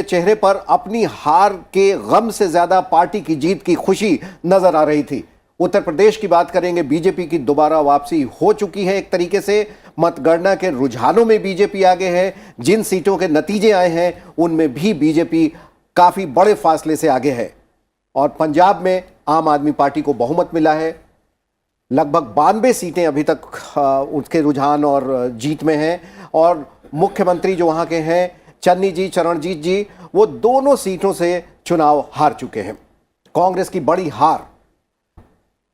चेहरे पर अपनी हार के गम से ज्यादा पार्टी की जीत की खुशी नजर आ रही थी। उत्तर प्रदेश की बात करेंगे, बीजेपी की दोबारा वापसी हो चुकी है। एक तरीके से मतगणना के रुझानों में बीजेपी आगे है। जिन सीटों के नतीजे आए हैं उनमें भी बीजेपी काफी बड़े फासले से आगे है। और पंजाब में आम आदमी पार्टी को बहुमत मिला है। लगभग 92 सीटें अभी तक उसके रुझान और जीत में हैं। और मुख्यमंत्री जो वहां के हैं चन्नी जी, चरणजीत जी, वो दोनों सीटों से चुनाव हार चुके हैं। कांग्रेस की बड़ी हार।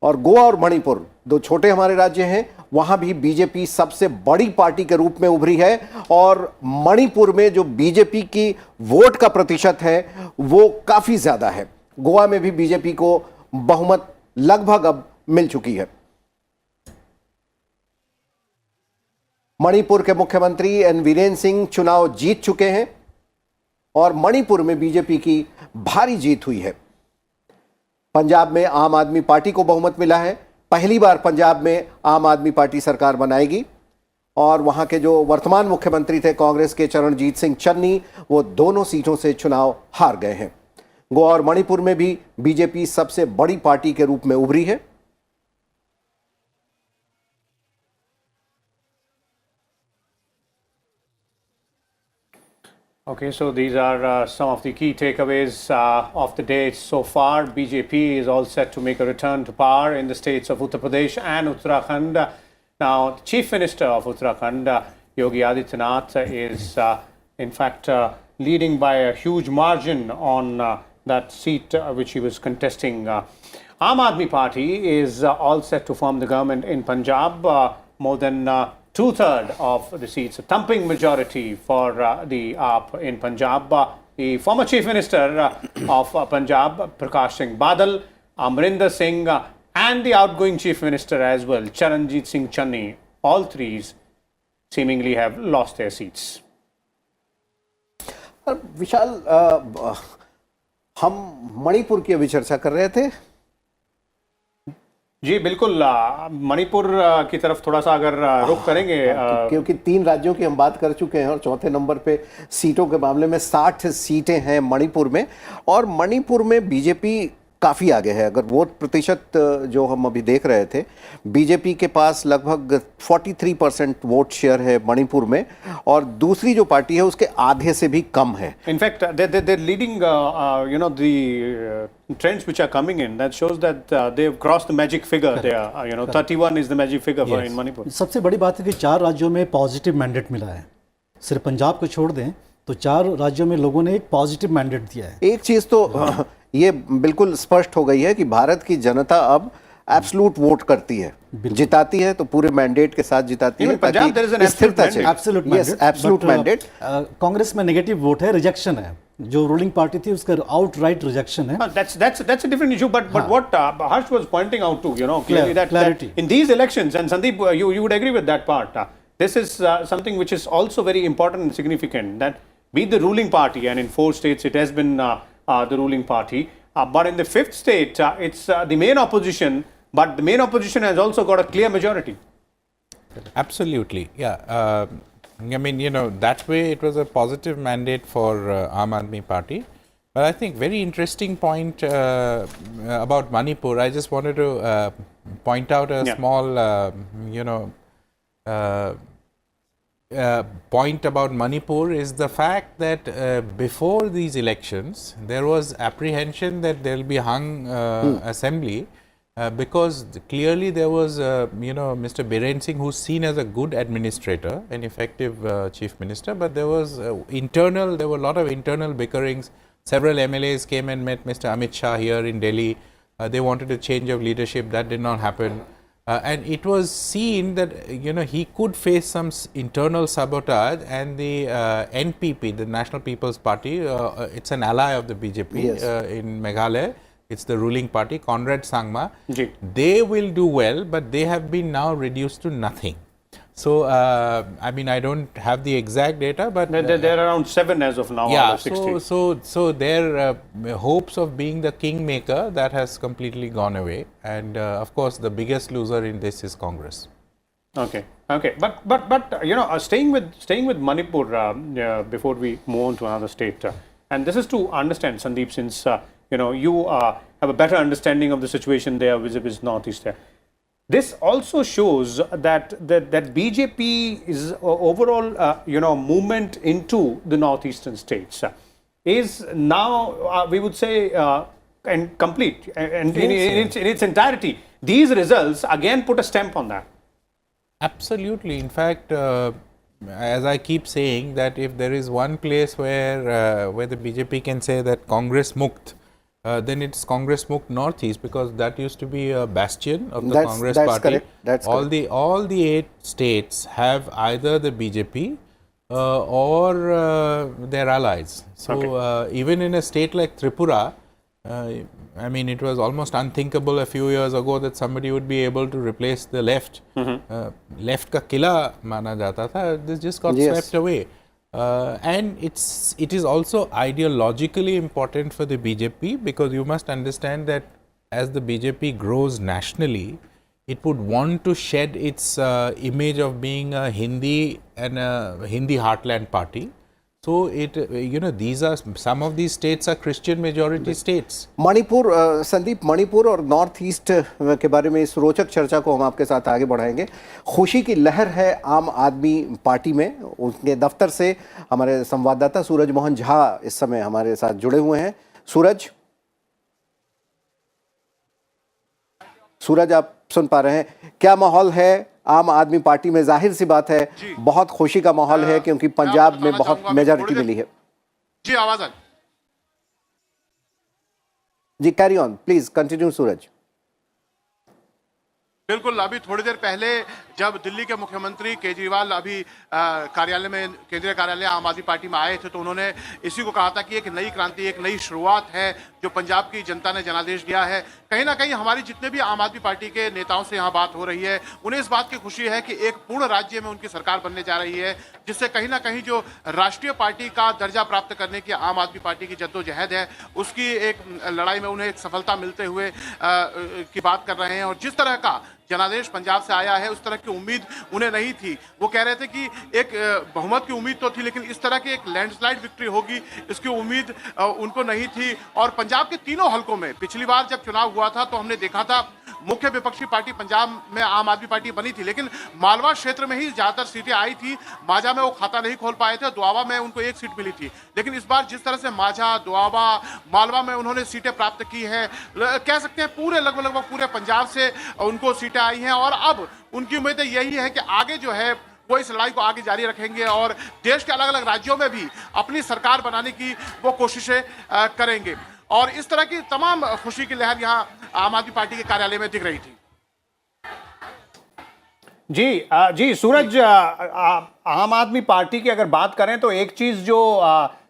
और गोवा और मणिपुर, दो छोटे हमारे राज्य हैं, वहां भी बीजेपी सबसे बड़ी पार्टी के रूप में उभरी है। और मणिपुर में जो बीजेपी की वोट का प्रतिशत है वो काफी ज्यादा है। गोवा में भी बीजेपी को बहुमत लगभग अब मिल चुकी है। मणिपुर के मुख्यमंत्री एन वीरेन सिंह चुनाव जीत चुके हैं और मणिपुर में बीजेपी की भारी जीत हुई है। पंजाब में आम आदमी पार्टी को बहुमत मिला है। पहली बार पंजाब में आम आदमी पार्टी सरकार बनाएगी। और वहां के जो वर्तमान मुख्यमंत्री थे कांग्रेस के चरणजीत सिंह चन्नी, वो दोनों सीटों से चुनाव हार गए हैं। गोवा और मणिपुर में भी बीजेपी सबसे बड़ी पार्टी के रूप में उभरी है। Okay, so these are some of the key takeaways of the day so far. BJP is all set to make a return to power in the states of Uttar Pradesh and Uttarakhand. Now, the Chief Minister of Uttarakhand, Yogi Adityanath, is in fact leading by a huge margin on that seat which he was contesting. Aam Aadmi Party is all set to form the government in Punjab. More than two-thirds of the seats, a thumping majority for the AAP in Punjab. The former Chief Minister of Punjab, Prakash Singh Badal, Amrinder Singh, and the outgoing Chief Minister as well, Charanjit Singh Channi, all three seemingly have lost their seats. विशाल, हम मणिपुर की अभी चर्चा कर रहे थे। जी बिल्कुल, मणिपुर की तरफ थोड़ा सा अगर रुख करेंगे, क्योंकि 3 राज्यों की हम बात कर चुके हैं और चौथे नंबर पे सीटों के मामले में 60 सीटें हैं मणिपुर में। और मणिपुर में बीजेपी काफ़ी आगे है। अगर वोट प्रतिशत जो हम अभी देख रहे थे, बीजेपी के पास लगभग 43% वोट शेयर है मणिपुर में और दूसरी जो पार्टी है उसके आधे से भी कम है। In fact they're leading the trends which are coming in that shows that they've crossed the magic figure there. 31 is the magic figure for in Manipur. सबसे बड़ी बात है कि 4 राज्यों में पॉजिटिव मैंडेट मिला है। सिर्फ पंजाब को छोड़ दें तो 4 राज्यों में लोगों ने एक पॉजिटिव मैंडेट दिया है। एक चीज तो ये बिल्कुल स्पष्ट हो गई है कि भारत की जनता अब एब्सोल्यूट वोट करती है, जिताती है तो पूरे मैंडेट के साथ जिताती है ताकि स्थिरता चाहिए। Absolute mandate. कांग्रेस में नेगेटिव वोट है, रिजेक्शन है। जो रूलिंग पार्टी थी उसका आउटराइट रिजेक्शन है। That's a different issue, but what Harsh was pointing out to, clearly that in these elections, and Sandeep, you would agree with that part. This is something which is also very important and significant, that be the ruling party, and in 4 states it has been the ruling party, but in the 5th state it's the main opposition, but the main opposition has also got a clear majority. Absolutely, yeah. I mean, that way it was a positive mandate for Aam Aadmi Party. But I think very interesting point about Manipur. I just wanted to point out a small, point about Manipur is the fact that before these elections there was apprehension that there will be hung assembly because clearly there was Mr. Biren Singh, who's seen as a good administrator, an effective chief minister, but there was there were a lot of internal bickerings. Several MLAs came and met Mr. Amit Shah here in Delhi. They wanted a change of leadership. That did not happen. And it was seen that he could face some internal sabotage, and the NPP, the National People's Party, it's an ally of the BJP in Meghalaya. It's the ruling party, Conrad Sangma. They will do well, but they have been now reduced to nothing. So, I mean, I don't have the exact data, but they're around 7 as of now. Yeah, out of 60. so their hopes of being the kingmaker, that has completely gone away, and of course, the biggest loser in this is Congress. Okay, but staying with Manipur before we move on to another state. And this is to understand, Sandeep, since you have a better understanding of the situation there vis-a-vis Northeast there. This also shows that BJP is overall movement into the northeastern states is now we would say and complete and in its entirety. These results again put a stamp on that. Absolutely. In fact, as I keep saying, that if there is one place where the BJP can say that Congress Mukt, then it's Congress Mukt Northeast, because that used to be a bastion of the Congress party. Correct. That's correct. All the 8 states have either the BJP or their allies. So even in a state like Tripura, I mean, it was almost unthinkable a few years ago that somebody would be able to replace the left. Left ka killa mana jata tha. This just got swept away. And it is also ideologically important for the BJP, because you must understand that as the BJP grows nationally, it would want to shed its image of being a Hindi and a Hindi heartland party. So these are, some of these states are Christian majority states. Manipur, Sandeep, Manipur और north east के बारे में इस रोचक चर्चा को हम आपके साथ आगे बढ़ाएंगे। खुशी की लहर है आम आदमी पार्टी में। उनके दफ्तर से हमारे संवाददाता सूरज मोहन झा इस समय हमारे साथ जुड़े हुए हैं। सूरज, आप सुन पा रहे हैं? क्या माहौल है आम आदमी पार्टी में? जाहिर सी बात है बहुत खुशी का माहौल है, क्योंकि पंजाब में बहुत मेजॉरिटी मिली है। जी, आवाज आ जी, कैरी ऑन प्लीज, कंटिन्यू सूरज। बिल्कुल, अभी थोड़ी देर पहले जब दिल्ली के मुख्यमंत्री केजरीवाल अभी कार्यालय में, केंद्रीय कार्यालय आम आदमी पार्टी में आए थे, तो उन्होंने इसी को कहा था कि एक नई क्रांति, एक नई शुरुआत है जो पंजाब की जनता ने जनादेश दिया है। कहीं ना कहीं हमारी जितने भी आम आदमी पार्टी के नेताओं से यहाँ बात हो रही है, उन्हें इस बात की खुशी है कि एक पूर्ण राज्य में उनकी सरकार बनने जा रही है, जिससे कहीं ना कहीं जो राष्ट्रीय पार्टी का दर्जा प्राप्त करने की आम आदमी पार्टी की जद्दोजहद है, उसकी एक लड़ाई में उन्हें एक सफलता मिलते हुए की बात कर रहे हैं। और जिस तरह का जनादेश पंजाब से आया है, उस तरह की उम्मीद उन्हें नहीं थी। वो कह रहे थे कि एक बहुमत की उम्मीद तो थी, लेकिन इस तरह की एक लैंडस्लाइड विक्ट्री होगी इसकी उम्मीद उनको नहीं थी। और पंजाब के तीनों हलकों में पिछली बार जब चुनाव हुआ था तो हमने देखा था मुख्य विपक्षी पार्टी पंजाब में आम आदमी पार्टी बनी थी, लेकिन मालवा क्षेत्र में ही ज्यादातर सीटें आई थी। माझा में वो खाता नहीं खोल पाए थे, दुआबा में उनको 1 सीट मिली थी। लेकिन इस बार जिस तरह से माझा, दुआबा, मालवा में उन्होंने सीटें प्राप्त की हैं, कह सकते हैं पूरे लगभग पूरे पंजाब से उनको सीटें आई हैं। और अब उनकी उम्मीद यही है कि आगे जो है वो इस लड़ाई को आगे जारी रखेंगे और देश के अलग अलग राज्यों में भी अपनी सरकार बनाने की वो कोशिशें करेंगे। और इस तरह की तमाम खुशी की लहर यहाँ आम आदमी पार्टी के कार्यालय में दिख रही थी। जी सूरज, आम आदमी पार्टी की अगर बात करें तो एक चीज जो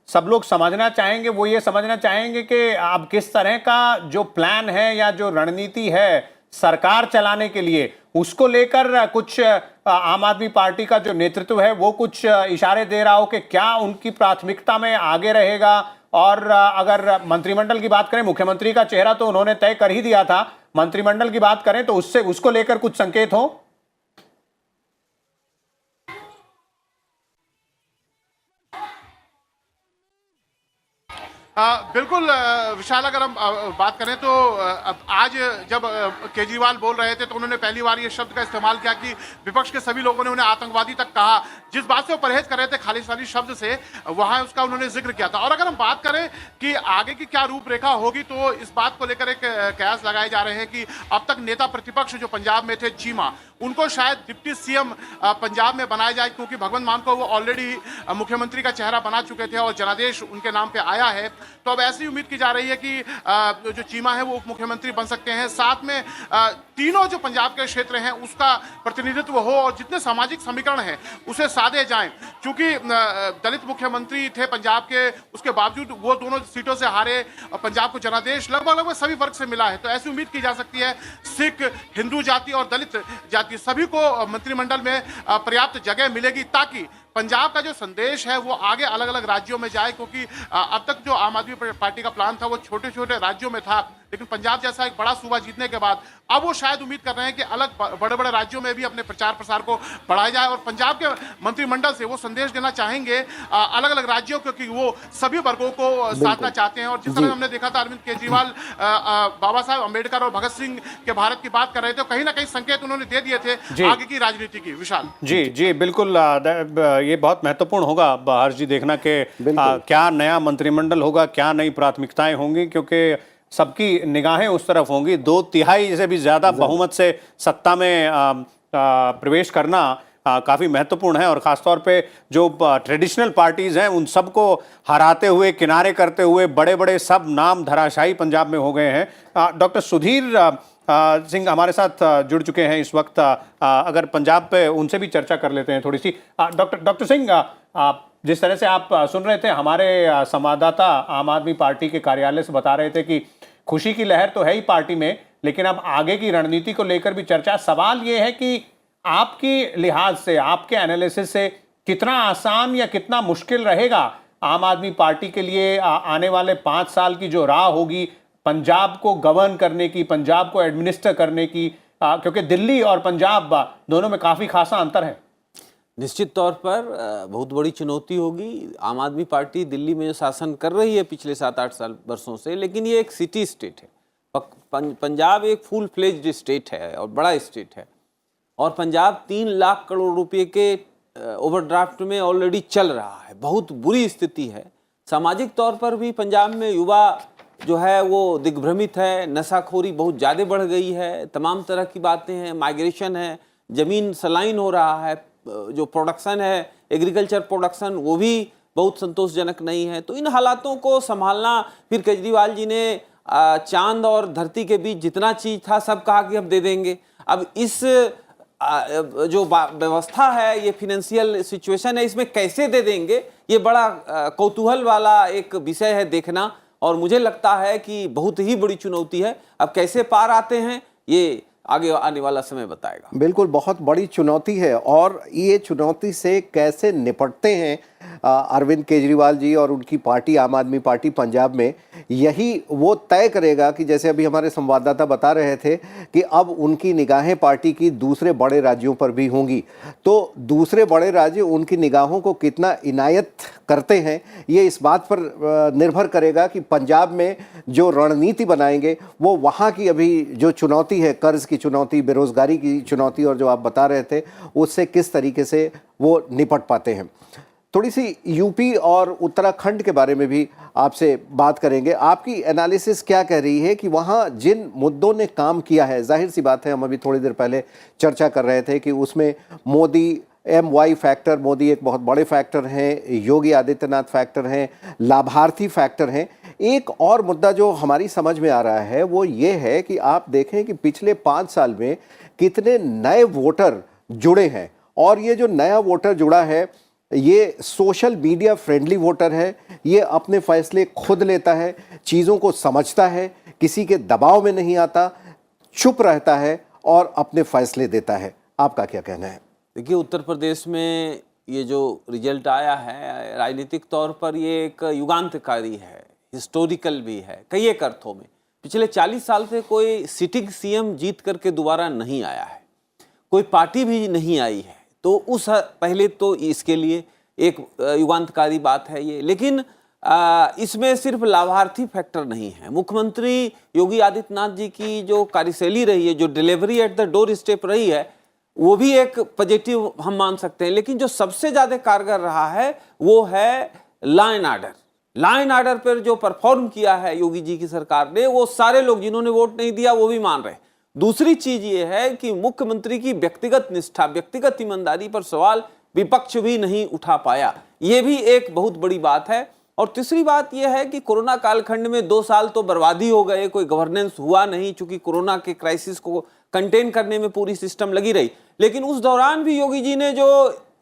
सब लोग समझना चाहेंगे वो ये समझना चाहेंगे कि अब किस तरह का जो प्लान है या जो रणनीति है सरकार चलाने के लिए, उसको लेकर कुछ आम आदमी पार्टी का जो नेतृत्व है वो कुछ इशारे दे रहा हो कि क्या उनकी प्राथमिकता में आगे रहेगा। और अगर मंत्रिमंडल की बात करें, मुख्यमंत्री का चेहरा तो उन्होंने तय कर ही दिया था, मंत्रिमंडल की बात करें तो उसको लेकर कुछ संकेत हो? बिल्कुल विशाल, अगर हम बात करें तो आज जब केजरीवाल बोल रहे थे तो उन्होंने पहली बार ये शब्द का इस्तेमाल किया कि विपक्ष के सभी लोगों ने उन्हें आतंकवादी तक कहा। जिस बात से वो परहेज कर रहे थे खालिस्तानी शब्द से, वहां उसका उन्होंने जिक्र किया था। और अगर हम बात करें कि आगे की क्या रूपरेखा होगी, तो इस बात को लेकर एक कयास लगाए जा रहे हैं कि अब तक नेता प्रतिपक्ष जो पंजाब में थे, चीमा, उनको शायद डिप्टी सीएम पंजाब में बनाया जाए, क्योंकि भगवंत मान को वो ऑलरेडी मुख्यमंत्री का चेहरा बना चुके थे और जनादेश उनके नाम पे आया है। तो अब ऐसी उम्मीद की जा रही है कि जो चीमा है वो उप मुख्यमंत्री बन सकते हैं। साथ में तीनों जो पंजाब के क्षेत्र हैं उसका प्रतिनिधित्व हो और जितने सामाजिक समीकरण हैं उसे साधे जाएं। क्योंकि दलित मुख्यमंत्री थे पंजाब के, उसके बावजूद वो दोनों सीटों से हारे। पंजाब को जनादेश लगभग सभी वर्ग से मिला है। तो ऐसी उम्मीद की जा सकती है सिख, हिंदू जाति और दलित जाति सभी को मंत्रिमंडल में पर्याप्त जगह मिलेगी, ताकि पंजाब का जो संदेश है वो आगे अलग अलग राज्यों में जाए। क्योंकि अब तक जो आम आदमी पार्टी का प्लान था वो छोटे छोटे राज्यों में था, लेकिन पंजाब जैसा एक बड़ा सूबा जीतने के बाद अब वो शायद उम्मीद कर रहे हैं कि अलग बड़े बड़े राज्यों में भी अपने प्रचार प्रसार को बढ़ाया जाए और पंजाब के मंत्रिमंडल से वो संदेश देना चाहेंगे अलग अलग राज्यों को कि वो सभी वर्गों को साधना चाहते हैं। और जिस तरह हमने देखा था अरविंद केजरीवाल बाबा साहब अम्बेडकर और भगत सिंह के भारत की बात कर रहे थे, कहीं ना कहीं संकेत उन्होंने दे दिए थे आगे की राजनीति की। विशाल जी जी बिल्कुल, ये बहुत महत्वपूर्ण होगा हर्ष जी देखना कि क्या नया मंत्रिमंडल होगा, क्या नई प्राथमिकताएं होंगी, क्योंकि सबकी निगाहें उस तरफ होंगी। 2/3 से भी ज्यादा बहुमत से सत्ता में प्रवेश करना काफी महत्वपूर्ण है और खासतौर पे जो ट्रेडिशनल पार्टीज हैं उन सबको हराते हुए, किनारे करते हुए बड़े बड़े सब नाम धराशायी पंजाब में हो गए हैं। डॉक्टर सुधीर सिंह हमारे साथ जुड़ चुके हैं इस वक्त। अगर पंजाब पे उनसे भी चर्चा कर लेते हैं थोड़ी सी। डॉक्टर सिंह, जिस तरह से आप सुन रहे थे, हमारे संवाददाता आम आदमी पार्टी के कार्यालय से बता रहे थे कि खुशी की लहर तो है ही पार्टी में, लेकिन अब आगे की रणनीति को लेकर भी चर्चा। सवाल ये है कि आपकी लिहाज से, आपके एनालिसिस से कितना आसान या कितना मुश्किल रहेगा आम आदमी पार्टी के लिए आने वाले 5 साल की जो राह होगी पंजाब को गवर्न करने की, पंजाब को एडमिनिस्टर करने की, क्योंकि दिल्ली और पंजाब दोनों में काफी खासा अंतर है। निश्चित तौर पर बहुत बड़ी चुनौती होगी। आम आदमी पार्टी दिल्ली में जो शासन कर रही है पिछले 7-8 वर्षों से, लेकिन ये एक सिटी स्टेट है। पंजाब एक फुल फ्लेज्ड स्टेट है और बड़ा स्टेट है, और पंजाब 3 लाख करोड़ रुपए के ओवरड्राफ्ट में ऑलरेडी चल रहा है। बहुत बुरी स्थिति है। सामाजिक तौर पर भी पंजाब में युवा जो है वो दिग्भ्रमित है, नशाखोरी बहुत ज़्यादा बढ़ गई है, तमाम तरह की बातें हैं, माइग्रेशन है, ज़मीन सलाइन हो रहा है, जो प्रोडक्शन है एग्रीकल्चर प्रोडक्शन वो भी बहुत संतोषजनक नहीं है। तो इन हालातों को संभालना, फिर केजरीवाल जी ने चांद और धरती के बीच जितना चीज़ था सब कहा कि हम दे देंगे। अब इस जो व्यवस्था है, ये फिनेंशियल सिचुएशन है, इसमें कैसे दे देंगे, ये बड़ा कौतूहल वाला एक विषय है देखना। और मुझे लगता है कि बहुत ही बड़ी चुनौती है। अब कैसे पार आते हैं ये आगे आने वाला समय बताएगा। बिल्कुल, बहुत बड़ी चुनौती है और ये चुनौती से कैसे निपटते हैं अरविंद केजरीवाल जी और उनकी पार्टी आम आदमी पार्टी पंजाब में, यही वो तय करेगा कि जैसे अभी हमारे संवाददाता बता रहे थे कि अब उनकी निगाहें पार्टी की दूसरे बड़े राज्यों पर भी होंगी। तो दूसरे बड़े राज्य उनकी निगाहों को कितना इनायत करते हैं, ये इस बात पर निर्भर करेगा कि पंजाब में जो रणनीति बनाएंगे वो वहाँ की अभी जो चुनौती है, कर्ज की चुनौती, बेरोजगारी की चुनौती और जो आप बता रहे थे उससे किस तरीके से वो निपट पाते हैं। थोड़ी सी यूपी और उत्तराखंड के बारे में भी आपसे बात करेंगे। आपकी एनालिसिस क्या कह रही है कि वहाँ जिन मुद्दों ने काम किया है, जाहिर सी बात है, हम अभी थोड़ी देर पहले चर्चा कर रहे थे कि उसमें मोदी MY फैक्टर, मोदी एक बहुत बड़े फैक्टर हैं, योगी आदित्यनाथ फैक्टर हैं, लाभार्थी फैक्टर हैं। एक और मुद्दा जो हमारी समझ में आ रहा है वो ये है कि आप देखें कि पिछले 5 साल में कितने नए वोटर जुड़े हैं, और ये जो नया वोटर जुड़ा है ये सोशल मीडिया फ्रेंडली वोटर है। ये अपने फैसले खुद लेता है, चीज़ों को समझता है, किसी के दबाव में नहीं आता, चुप रहता है और अपने फैसले देता है। आपका क्या कहना है? देखिए, उत्तर प्रदेश में ये जो रिजल्ट आया है राजनीतिक तौर पर ये एक युगांतकारी है, हिस्टोरिकल भी है कई एक अर्थों में। पिछले 40 साल से कोई सिटिंग CM जीत करके दोबारा नहीं आया है, कोई पार्टी भी नहीं आई है। तो उस पहले तो इसके लिए एक युगांतकारी बात है ये। लेकिन इसमें सिर्फ लाभार्थी फैक्टर नहीं है। मुख्यमंत्री योगी आदित्यनाथ जी की जो कार्यशैली रही है, जो delivery at the door step रही है, वो भी एक पॉजिटिव हम मान सकते हैं। लेकिन जो सबसे ज़्यादा कारगर रहा है वो है law and order. Law and order पर जो परफॉर्म किया है योगी जी की सरकार ने, वो सारे लोग जिन्होंने वोट नहीं दिया वो भी मान रहे हैं। दूसरी चीज ये है कि मुख्यमंत्री की व्यक्तिगत निष्ठा, व्यक्तिगत ईमानदारी पर सवाल विपक्ष भी नहीं उठा पाया, ये भी एक बहुत बड़ी बात है। और तीसरी बात यह है कि कोरोना कालखंड में 2 साल तो बर्बादी हो गए, कोई गवर्नेंस हुआ नहीं, चूंकि कोरोना के क्राइसिस को कंटेन करने में पूरी सिस्टम लगी रही। लेकिन उस दौरान भी योगी जी ने जो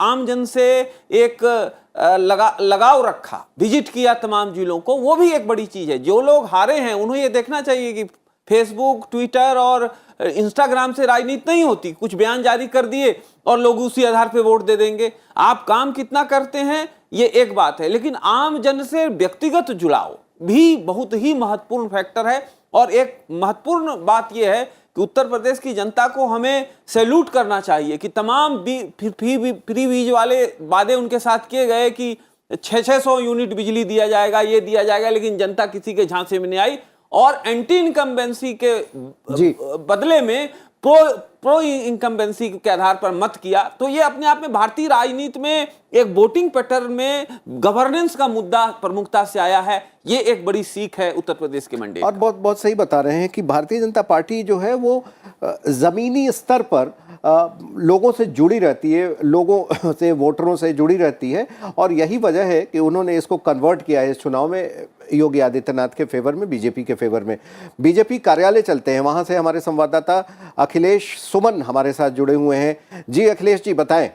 आम जन से एक लगाव रखा, विजिट किया तमाम जिलों को, वो भी एक बड़ी चीज है। जो लोग हारे हैं उन्हें ये देखना चाहिए कि फेसबुक, ट्विटर और इंस्टाग्राम से राजनीति नहीं होती। कुछ बयान जारी कर दिए और लोग उसी आधार पे वोट दे देंगे। आप काम कितना करते हैं ये एक बात है, लेकिन आम जन से व्यक्तिगत जुड़ाव भी बहुत ही महत्वपूर्ण फैक्टर है। और एक महत्वपूर्ण बात यह है कि उत्तर प्रदेश की जनता को हमें सैल्यूट करना चाहिए कि तमाम फ्री बीज वाले वादे उनके साथ किए गए कि 600 यूनिट बिजली दिया जाएगा, ये दिया जाएगा, लेकिन जनता किसी के झांसे में नहीं आई और एंटी इनकम्बेंसी के बदले में प्रो इनकम्बेंसी के आधार पर मत किया। तो ये अपने आप में भारतीय राजनीति में एक वोटिंग पैटर्न में गवर्नेंस का मुद्दा प्रमुखता से आया है। ये एक बड़ी सीख है उत्तर प्रदेश के मंडे। और बहुत बहुत सही बता रहे हैं कि भारतीय जनता पार्टी जो है वो जमीनी स्तर पर लोगों से जुड़ी रहती है, लोगों से, वोटरों से जुड़ी रहती है और यही वजह है कि उन्होंने इसको कन्वर्ट किया है इस चुनाव में योगी आदित्यनाथ के फेवर में, बीजेपी के फेवर में। बीजेपी कार्यालय चलते हैं, वहां से हमारे संवाददाता अखिलेश सुमन हमारे साथ जुड़े हुए हैं। जी अखिलेश जी बताएं।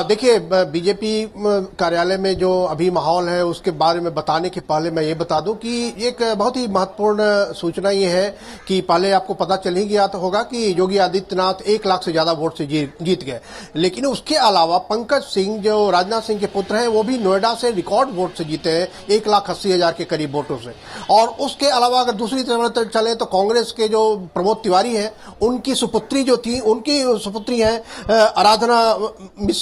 देखिए, बीजेपी कार्यालय में जो अभी माहौल है उसके बारे में बताने के पहले मैं ये बता दूं कि एक बहुत ही महत्वपूर्ण सूचना ये है कि पहले आपको पता चल ही गया तो होगा कि योगी आदित्यनाथ 1 लाख से ज्यादा वोट से जीत गए, लेकिन उसके अलावा पंकज सिंह जो राजनाथ सिंह के पुत्र हैं वो भी नोएडा से रिकॉर्ड वोट से जीते हैं 1,80,000 के करीब वोटों से। और उसके अलावा अगर दूसरी तरफ चले तो कांग्रेस के जो प्रमोद तिवारी है उनकी सुपुत्री जो थी, उनकी सुपुत्री है आराधना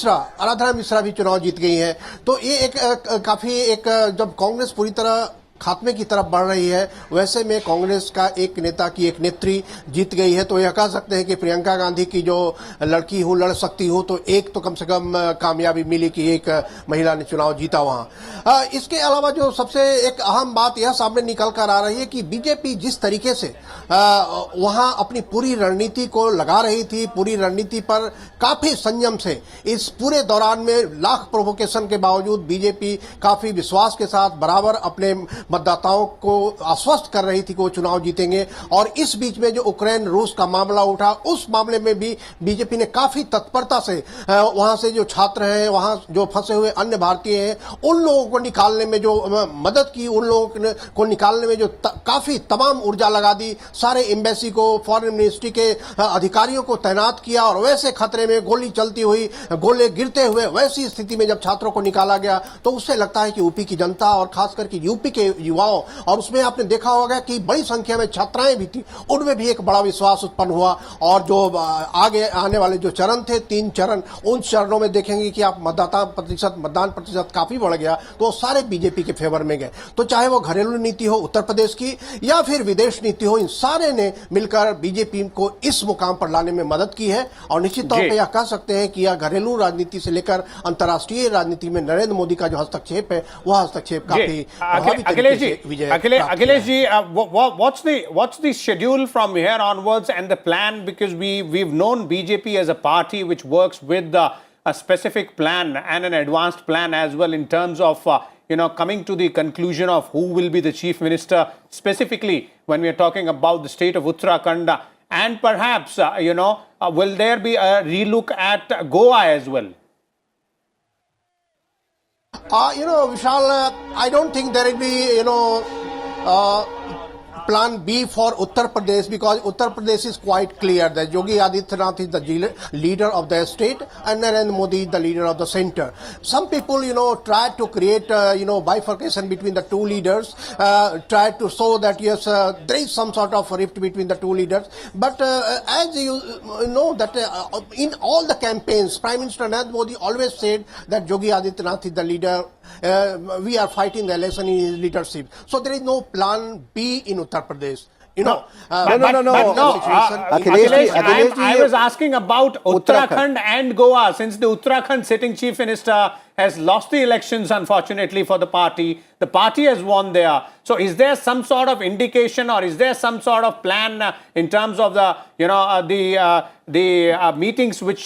मिश्रा भी चुनाव जीत गई है। तो ये एक जब कांग्रेस पूरी तरह खात्मे की तरफ बढ़ रही है वैसे में कांग्रेस का एक नेता की एक नेत्री जीत गई है। तो यह कह सकते हैं कि प्रियंका गांधी की जो लड़की हूं, लड़ सकती हूं, तो एक तो कम से कम कामयाबी मिली कि एक महिला ने चुनाव जीता वहां। इसके अलावा जो सबसे एक अहम बात यह सामने निकल कर आ रही है कि बीजेपी जिस तरीके से वहां अपनी पूरी रणनीति को लगा रही थी, पूरी रणनीति पर काफी संयम से इस पूरे दौरान में लाख प्रोवोकेशन के बावजूद बीजेपी काफी विश्वास के साथ बराबर अपने मतदाताओं को आश्वस्त कर रही थी कि वो चुनाव जीतेंगे। और इस बीच में जो यूक्रेन रूस का मामला उठा उस मामले में भी बीजेपी ने काफी तत्परता से वहां से जो छात्र हैं, वहां जो फंसे हुए अन्य भारतीय हैं, उन लोगों को निकालने में जो मदद की, उन लोगों को निकालने में जो काफी तमाम ऊर्जा लगा दी, सारे एम्बेसी को, फॉरेन मिनिस्ट्री के अधिकारियों को तैनात किया और वैसे खतरे में गोली चलती हुई, गोले गिरते हुए वैसी स्थिति में जब छात्रों को निकाला गया तो उससे लगता है कि यूपी की जनता और खास करके यूपी के युवाओं, और उसमें आपने देखा होगा कि बड़ी संख्या में छात्राएं भी थी, उनमें भी एक बड़ा विश्वास उत्पन्न हुआ। और जो आगे आने वाले जो चरण थे, 3 चरण, उन चरणों में देखेंगे कि आप मतदान प्रतिशत काफी बढ़ गया, तो सारे बीजेपी के फेवर में गए। तो चाहे वो घरेलू नीति हो उत्तर प्रदेश की या फिर विदेश नीति हो, इन सारे ने मिलकर बीजेपी को इस मुकाम पर लाने में मदद की है। और निश्चित तौर पर यह कह सकते हैं कि यह घरेलू राजनीति से लेकर अंतर्राष्ट्रीय राजनीति में नरेंद्र मोदी का जो हस्तक्षेप है वह हस्तक्षेप काफी Akhilesh ji, what's the schedule from here onwards and the plan, because we've known BJP as a party which works with a specific plan and an advanced plan as well in terms of coming to the conclusion of who will be the chief minister, specifically when we are talking about the state of Uttarakhand, and perhaps will there be a relook at Goa as well? Vishal, I don't think there will be, plan B for Uttar Pradesh, because Uttar Pradesh is quite clear that Yogi Adityanath is the leader of the state and Narendra Modi is the leader of the center. Some people, try to create, bifurcation between the two leaders, try to show that yes, there is some sort of rift between the two leaders. But as you know that in all the campaigns, Prime Minister Narendra Modi always said that Yogi Adityanath is the leader. We are fighting the election in his leadership. So there is no plan B in Uttar Pradesh. No. Akhilesh, I was asking about Uttarakhand and Goa, since the Uttarakhand sitting chief minister has lost the elections, unfortunately, for the party. The party has won there. So is there some sort of indication or is there some sort of plan in terms of the meetings which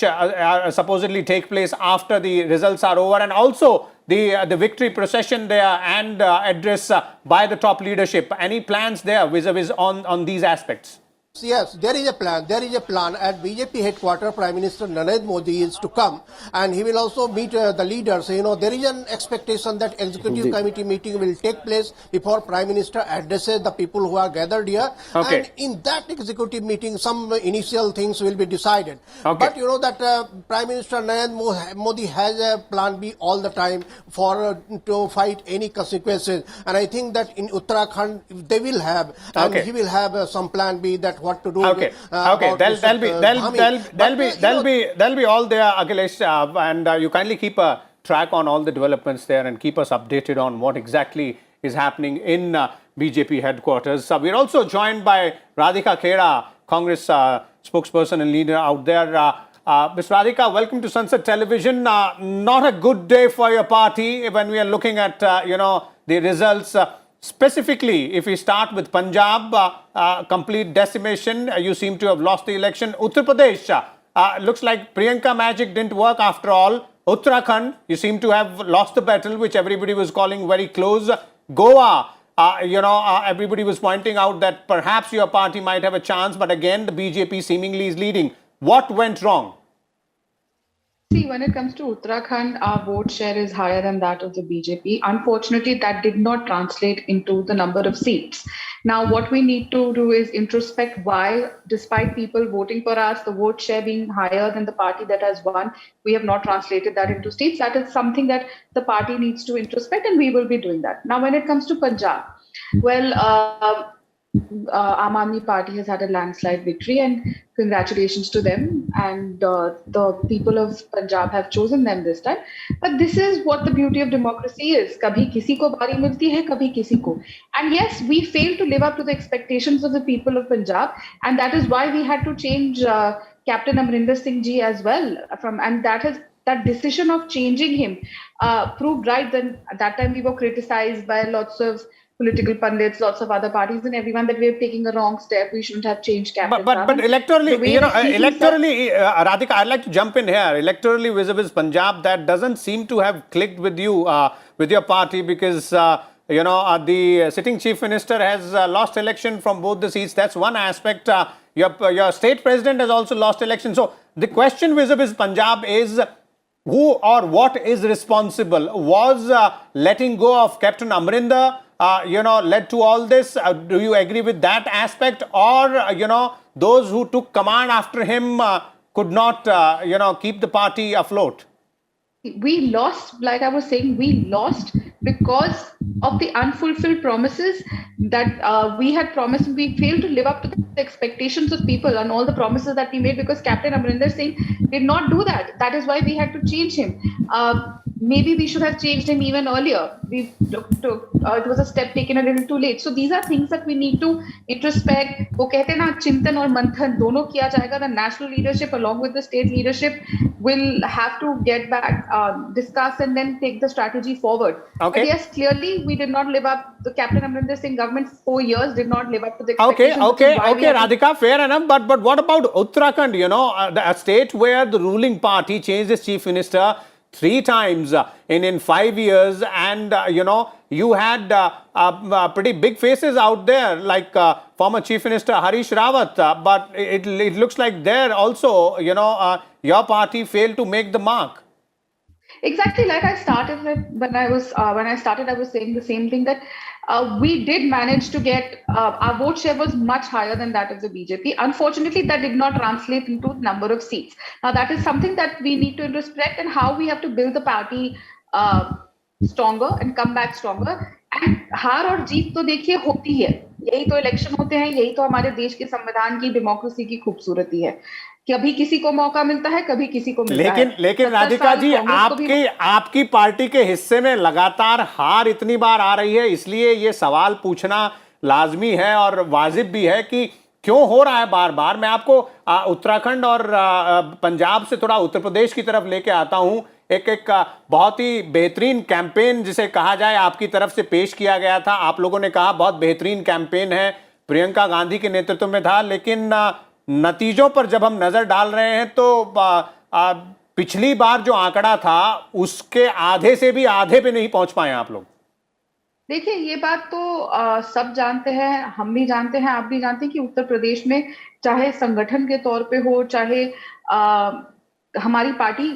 supposedly take place after the results are over, and also the victory procession there and address by the top leadership? Any plans there vis-a-vis on these aspects? Yes, there is a plan. There is a plan. At BJP headquarters, Prime Minister Narendra Modi is to come, and he will also meet the leaders. You know, there is an expectation that executive committee meeting will take place before Prime Minister addresses the people who are gathered here. Okay. And in that executive meeting, some initial things will be decided. Okay. But you know that Prime Minister Narendra Modi has a plan B all the time for to fight any consequences. And I think that in Uttarakhand they will have, and Okay. he will have some plan B that what to do. Okay, okay, about they'll this, be Dhami. But, they'll be all there, Akhilesh, and you kindly keep a track on all the developments there and keep us updated on what exactly is happening in BJP headquarters. We're also joined by Radhika Khera, Congress spokesperson and leader out there. Ms. Radhika, welcome to Sunset Television. Not a good day for your party when we are looking at the results. Specifically, if we start with Punjab, complete decimation, you seem to have lost the election. Uttar Pradesh, looks like Priyanka magic didn't work after all. Uttarakhand, you seem to have lost the battle, which everybody was calling very close. Goa, everybody was pointing out that perhaps your party might have a chance, but again, the BJP seemingly is leading. What went wrong? See, when it comes to Uttarakhand, our vote share is higher than that of the BJP. Unfortunately, that did not translate into the number of seats. Now, what we need to do is introspect why, despite people voting for us, the vote share being higher than the party that has won, we have not translated that into seats. That is something that the party needs to introspect, and we will be doing that. Now, when it comes to Punjab, well, Aam Aadmi Party has had a landslide victory, and congratulations to them. And the people of Punjab have chosen them this time. But this is what the beauty of democracy is. Kabhi kisi ko bari milti hai, kabhi kisi ko. And yes, we failed to live up to the expectations of the people of Punjab, and that is why we had to change Captain Amrinder Singh ji as well. And that decision of changing him proved right. Then at that time we were criticized by lots of political pundits, lots of other parties, and everyone that we are taking a wrong step. We shouldn't have changed Captain. But electorally, Radhika, I'd like to jump in here. Electorally vis-a-vis Punjab, that doesn't seem to have clicked with you, with your party, because the sitting chief minister has lost election from both the seats. That's one aspect. Your state president has also lost election. So the question vis-a-vis Punjab is, who or what is responsible? Was letting go of Captain Amrinder led to all this? Do you agree with that aspect? Or, those who took command after him could not, keep the party afloat? We lost, like I was saying, we lost because of the unfulfilled promises that we had promised. We failed to live up to the expectations of people and all the promises that we made, because Captain Amrinder Singh did not do that. That is why we had to change him. Maybe we should have changed him even earlier. It was a step taken a little too late. So these are things that we need to introspect. वो कहते हैं ना, चिंतन और मंथन दोनों किया जाएगा. The national leadership along with the state leadership will have to get back, discuss, and then take the strategy forward. Okay. But yes, clearly we did not live up. The Captain Amrinder Singh government 4 years did not live up to the expectations. Okay, Radhika, fair enough. But what about Uttarakhand? A state where the ruling party changed its chief minister 3 times in 5 years, and you had pretty big faces out there, like former Chief Minister Harish Rawat, but it looks like there also, your party failed to make the mark. Exactly, like I started with, when I started, I was saying the same thing, that we did manage to get, our vote share was much higher than that of the BJP. Unfortunately, that did not translate into number of seats. Now, that is something that we need to respect, and how we have to build the party stronger and come back stronger. And हार और जीत तो देखिए होती है, यही तो election होते हैं, यही तो हमारे देश के संविधान की, डेमोक्रेसी की खूबसूरती है. कभी किसी को मौका मिलता है, कभी किसी को मिलता है. लेकिन राधिका जी, आपकी पार्टी के हिस्से में लगातार हार इतनी बार आ रही है, इसलिए ये सवाल पूछना लाजमी है और वाजिब भी है कि क्यों हो रहा है बार बार. मैं आपको उत्तराखंड और पंजाब से थोड़ा उत्तर प्रदेश की तरफ लेके आता हूं. एक बहुत ही बेहतरीन कैंपेन जिसे कहा जाए आपकी तरफ से पेश किया गया था. आप लोगों ने कहा बहुत बेहतरीन कैंपेन है, प्रियंका गांधी के नेतृत्व में था, लेकिन नतीजों पर जब हम नजर डाल रहे हैं तो पिछली बार जो आंकड़ा था उसके आधे से भी आधे पे नहीं पहुंच पाए आप लोग. देखिए, ये बात तो सब जानते हैं, हम भी जानते हैं, आप भी जानते हैं कि उत्तर प्रदेश में चाहे संगठन के तौर पे हो, चाहे हमारी पार्टी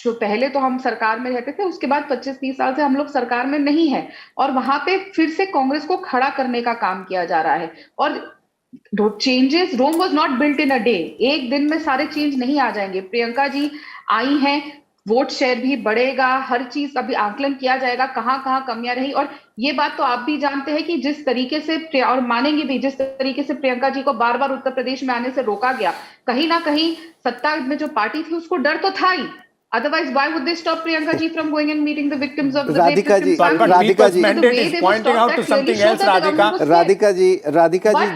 पहले तो हम सरकार में रहते थे, उसके बाद 25-30 साल से हम लोग सरकार में नहीं है, और वहां पे फिर से कांग्रेस को खड़ा करने का काम किया जा रहा है। और changes, Rome was not built in a day, एक दिन में सारे चेंज नहीं आ जाएंगे। प्रियंका जी आई हैं, वोट शेयर भी बढ़ेगा, हर चीज अभी आकलन किया जाएगा कहां कहां कमियां रही। और ये बात तो आप भी जानते हैं कि जिस तरीके से, और मानेंगे भी, जिस तरीके से प्रियंका जी को बार बार उत्तर प्रदेश में आने से रोका गया, कहीं ना कहीं सत्ता में जो पार्टी थी उसको डर तो था ही। Otherwise, why would they stop Priyanka ji from going and meeting the victims of the rape Radhika ji, victims' families? But Radhika people's ji, mandate is pointing out to something else, Radhika. Radhika ji, But-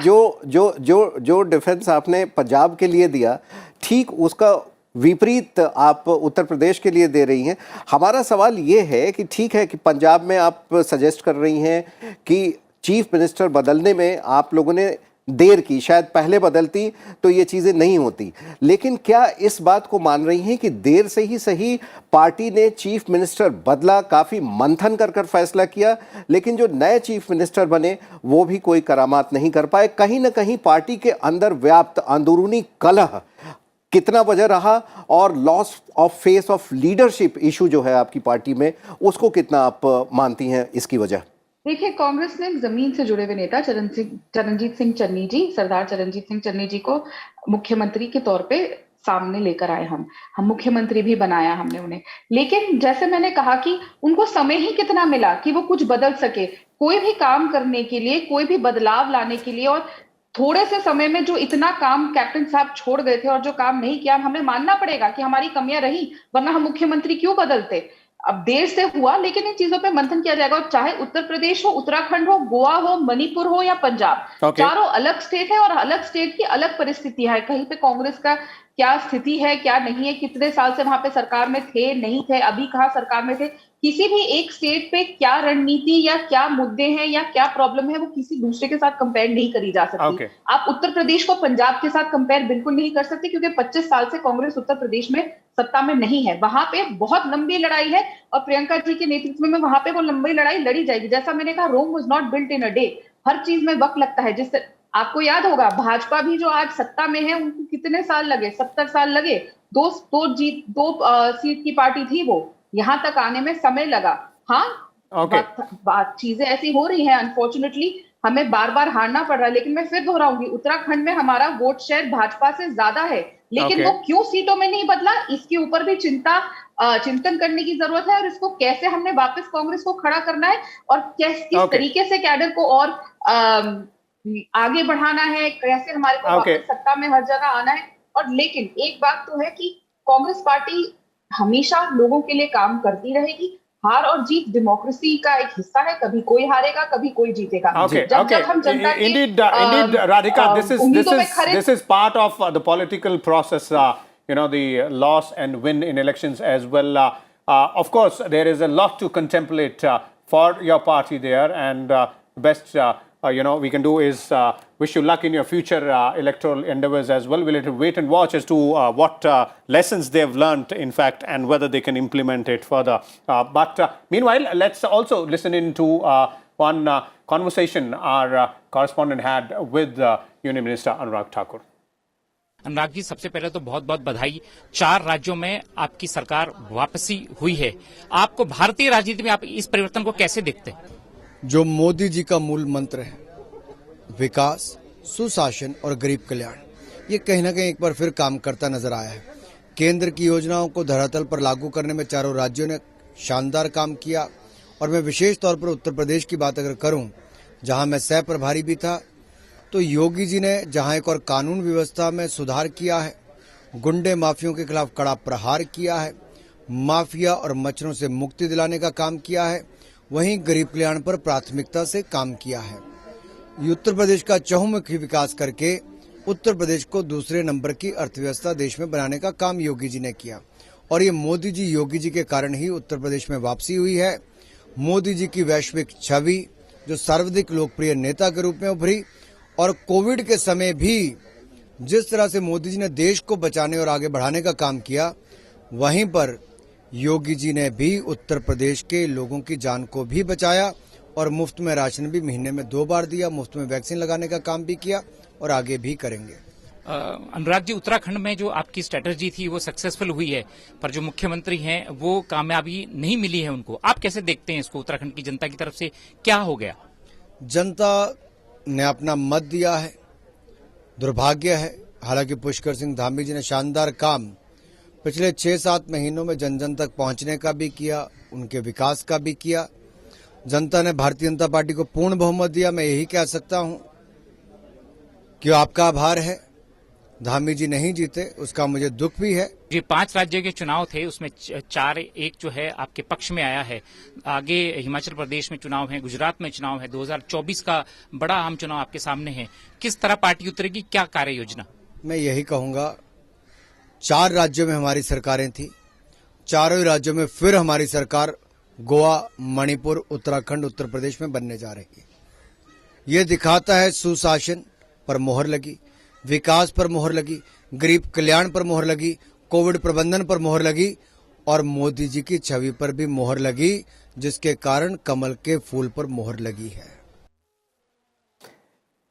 जो defence आपने पंजाब के लिए दिया, ठीक उसका विपरीत आप उत्तर प्रदेश के लिए दे रही हैं। हमारा सवाल ये है कि ठीक है कि पंजाब में आप सजेस्ट कर रही हैं कि चीफ मिनिस्टर बदलने में आप लोगों ने देर की, शायद पहले बदलती तो ये चीज़ें नहीं होती, लेकिन क्या इस बात को मान रही हैं कि देर से ही सही पार्टी ने चीफ मिनिस्टर बदला, काफ़ी मंथन कर कर फैसला किया, लेकिन जो नए चीफ मिनिस्टर बने वो भी कोई करामात नहीं कर पाए? कहीं ना कहीं पार्टी के अंदर व्याप्त अंदरूनी कलह कितना वजह रहा, और loss of face of leadership issue जो है आपकी पार्टी में, उसको कितना आप मानती हैं इसकी वजह? देखिए, कांग्रेस ने जमीन से जुड़े हुए नेता चरणजीत सिंह चन्नी जी, सरदार चरणजीत सिंह चन्नी जी को मुख्यमंत्री के तौर पे सामने लेकर आए। हम मुख्यमंत्री भी बनाया हमने उन्हें, लेकिन जैसे मैंने कहा कि उनको समय ही कितना मिला कि वो कुछ बदल सके, कोई भी काम करने के लिए, कोई भी बदलाव लाने के लिए। और थोड़े से समय में जो इतना काम कैप्टन साहब छोड़ गए थे और जो काम नहीं किया, हमें मानना पड़ेगा कि हमारी कमियां रही, वरना हम मुख्यमंत्री क्यों बदलते। अब देर से हुआ, लेकिन इन चीजों पे मंथन किया जाएगा। और चाहे उत्तर प्रदेश हो, उत्तराखंड हो, गोवा हो, मणिपुर हो या पंजाब, चारों अलग स्टेट है और अलग स्टेट की अलग परिस्थिति है। कहीं पे कांग्रेस का क्या स्थिति है, क्या नहीं है, कितने साल से वहां पे सरकार में थे, नहीं थे, अभी कहां सरकार में थे, किसी भी एक स्टेट पे क्या रणनीति या क्या मुद्दे हैं या क्या प्रॉब्लम है, वो किसी दूसरे के साथ कंपेयर नहीं करी जा सकती। आप उत्तर प्रदेश को पंजाब के साथ कंपेयर बिल्कुल नहीं कर सकते, क्योंकि 25 साल से कांग्रेस उत्तर प्रदेश में सत्ता में नहीं है। वहां पे बहुत लंबी लड़ाई है, और प्रियंका जी के नेतृत्व में वहां पे वो लंबी लड़ाई लड़ी जाएगी। जैसा मैंने कहा, Rome was not built in a day, हर चीज में वक्त लगता है। जिससे आपको याद होगा, भाजपा भी जो आज सत्ता में है, उनको कितने साल लगे, 70 साल लगे। दो सीट की पार्टी थी वो, यहां तक आने में समय लगा। हाँ, बात चीजें ऐसी हो रही हैं, अनफॉर्चुनेटली हमें बार बार हारना पड़ रहा है। लेकिन मैं फिर दोहराऊंगी, उत्तराखंड में हमारा वोट शेयर भाजपा से ज्यादा है, लेकिन वो क्यों सीटों में नहीं बदला, इसके ऊपर भी चिंतन करने की जरूरत है। और इसको कैसे हमने वापस कांग्रेस को खड़ा करना है, और किस तरीके से कैडर को और आगे बढ़ाना है, कैसे हमारे को वापस सत्ता में हर जगह आना है। और लेकिन एक बात तो है कि कांग्रेस पार्टी हमेशा लोगों के लिए काम करती रहेगी। हार और जीत डेमोक्रेसी का एक हिस्सा है, कभी कोई हारेगा, कभी कोई जीतेगा। जब हम जनता की indeed, Radhika, this is part of the political process, the loss and win in elections as well. Of course, there is a lot to contemplate for your party there, and best we can do is wish you luck in your future electoral endeavors as well. We'll have to wait and watch as to what lessons they've learned, in fact, and whether they can implement it further. But meanwhile, let's also listen into one conversation our correspondent had with Union Minister Anurag Thakur. Anurag ji, सबसे पहले तो बहुत बहुत बधाई। 4 राज्यों में आपकी सरकार वापसी हुई है। आपको भारतीय राजनीति में आप इस परिवर्तन को कैसे देखते हैं? जो मोदी जी का मूल मंत्र है, विकास, सुशासन और गरीब कल्याण, ये कहीं न कहीं एक बार फिर काम करता नजर आया है। केंद्र की योजनाओं को धरातल पर लागू करने में चारों राज्यों ने शानदार काम किया। और मैं विशेष तौर पर उत्तर प्रदेश की बात अगर करूं, जहां मैं सह प्रभारी भी था, तो योगी जी ने जहां एक और कानून व्यवस्था में सुधार किया है, गुंडे माफियों के खिलाफ कड़ा प्रहार किया है, माफिया और मच्छरों से मुक्ति दिलाने का काम किया है, वहीं गरीब कल्याण पर प्राथमिकता से काम किया है। उत्तर प्रदेश का चहुमुखी विकास करके उत्तर प्रदेश को दूसरे नंबर की अर्थव्यवस्था देश में बनाने का काम योगी जी ने किया। और ये मोदी जी, योगी जी के कारण ही उत्तर प्रदेश में वापसी हुई है। मोदी जी की वैश्विक छवि जो सर्वाधिक लोकप्रिय नेता के रूप में उभरी, और कोविड के समय भी जिस तरह से मोदी जी ने देश को बचाने और आगे बढ़ाने का काम किया, वहीं पर योगी जी ने भी उत्तर प्रदेश के लोगों की जान को भी बचाया और मुफ्त में राशन भी महीने में 2 बार दिया, मुफ्त में वैक्सीन लगाने का काम भी किया और आगे भी करेंगे। अनुराग जी, उत्तराखंड में जो आपकी स्ट्रेटजी थी वो सक्सेसफुल हुई है, पर जो मुख्यमंत्री हैं वो कामयाबी नहीं मिली है उनको। आप कैसे देखते हैं इसको? उत्तराखंड की जनता की तरफ से क्या हो गया? जनता ने अपना मत दिया है, दुर्भाग्य है। हालांकि पुष्कर सिंह धामी जी ने शानदार काम पिछले 6-7 महीनों में जन जन तक पहुंचने का भी किया, उनके विकास का भी किया। जनता ने भारतीय जनता पार्टी को पूर्ण बहुमत दिया। मैं यही कह सकता हूं कि आपका आभार है। धामी जी नहीं जीते, उसका मुझे दुख भी है। ये 5 राज्यों के चुनाव थे, उसमें 4-1 जो है आपके पक्ष में आया है। आगे हिमाचल प्रदेश में चुनाव है, गुजरात में चुनाव है, 2024 का बड़ा आम चुनाव आपके सामने है। किस तरह पार्टी उतरेगी, क्या कार्य योजना? मैं यही कहूंगा, 4 राज्यों में हमारी सरकारें थी, चारों ही राज्यों में फिर हमारी सरकार गोवा, मणिपुर, उत्तराखंड, उत्तर प्रदेश में बनने जा रही है। ये दिखाता है सुशासन पर मोहर लगी, विकास पर मोहर लगी, गरीब कल्याण पर मोहर लगी, कोविड प्रबंधन पर मोहर लगी और मोदी जी की छवि पर भी मोहर लगी, जिसके कारण कमल के फूल पर मोहर लगी है।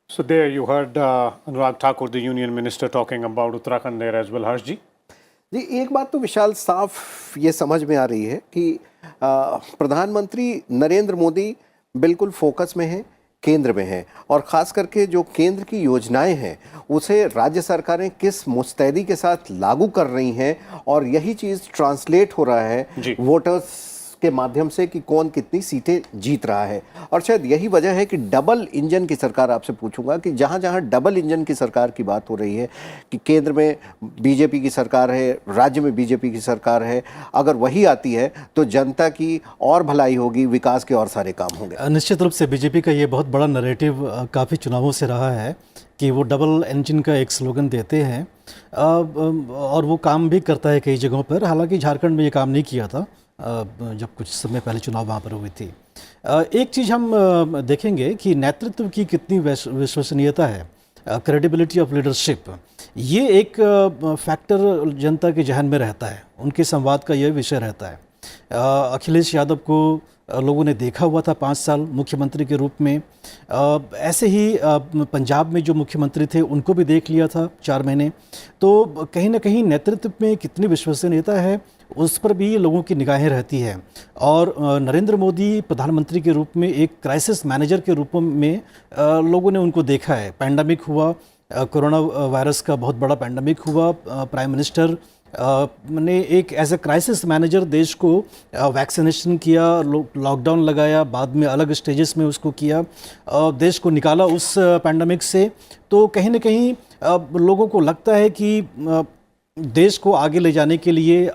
So there you heard Anurag Thakur, the Union Minister, talking about Uttarakhand there as well. Harsh ji? जी, एक बात तो विशाल साफ ये समझ में आ रही है कि प्रधानमंत्री नरेंद्र मोदी बिल्कुल फोकस में हैं, केंद्र में हैं, और ख़ास करके जो केंद्र की योजनाएं हैं उसे राज्य सरकारें किस मुस्तैदी के साथ लागू कर रही हैं, और यही चीज़ ट्रांसलेट हो रहा है वोटर्स के माध्यम से कि कौन कितनी सीटें जीत रहा है। और शायद यही वजह है कि डबल इंजन की सरकार, आपसे पूछूंगा कि जहां जहां डबल इंजन की सरकार की बात हो रही है कि केंद्र में बीजेपी की सरकार है, राज्य में बीजेपी की सरकार है, अगर वही आती है तो जनता की और भलाई होगी, विकास के और सारे काम होंगे। निश्चित रूप से बीजेपी का ये बहुत बड़ा नैरेटिव काफ़ी चुनावों से रहा है कि वो डबल इंजन का एक स्लोगन देते हैं और वो काम भी करता है कई जगहों पर। हालांकि झारखंड में ये काम नहीं किया था जब कुछ समय पहले चुनाव वहाँ पर हुई थी। एक चीज़ हम देखेंगे कि नेतृत्व की कितनी विश्वसनीयता है, क्रेडिबिलिटी ऑफ लीडरशिप, ये एक फैक्टर जनता के जहन में रहता है, उनके संवाद का यह विषय रहता है। अखिलेश यादव को लोगों ने देखा हुआ था 5 साल मुख्यमंत्री के रूप में, ऐसे ही पंजाब में जो मुख्यमंत्री थे उनको भी देख लिया था 4 महीने। तो कहीं ना कहीं नेतृत्व में कितनी विश्वसनीयता है उस पर भी लोगों की निगाहें रहती हैं। और नरेंद्र मोदी प्रधानमंत्री के रूप में एक क्राइसिस मैनेजर के रूप में लोगों ने उनको देखा है। पैंडेमिक हुआ, कोरोना वायरस का बहुत बड़ा पैंडेमिक हुआ, प्राइम मिनिस्टर ने एक एज ए क्राइसिस मैनेजर देश को वैक्सीनेशन किया, लॉकडाउन लगाया, बाद में अलग स्टेजेस में उसको किया, देश को निकाला उस पैंडेमिक से। तो कहीं ना कहीं लोगों को लगता है कि देश को आगे ले जाने के लिए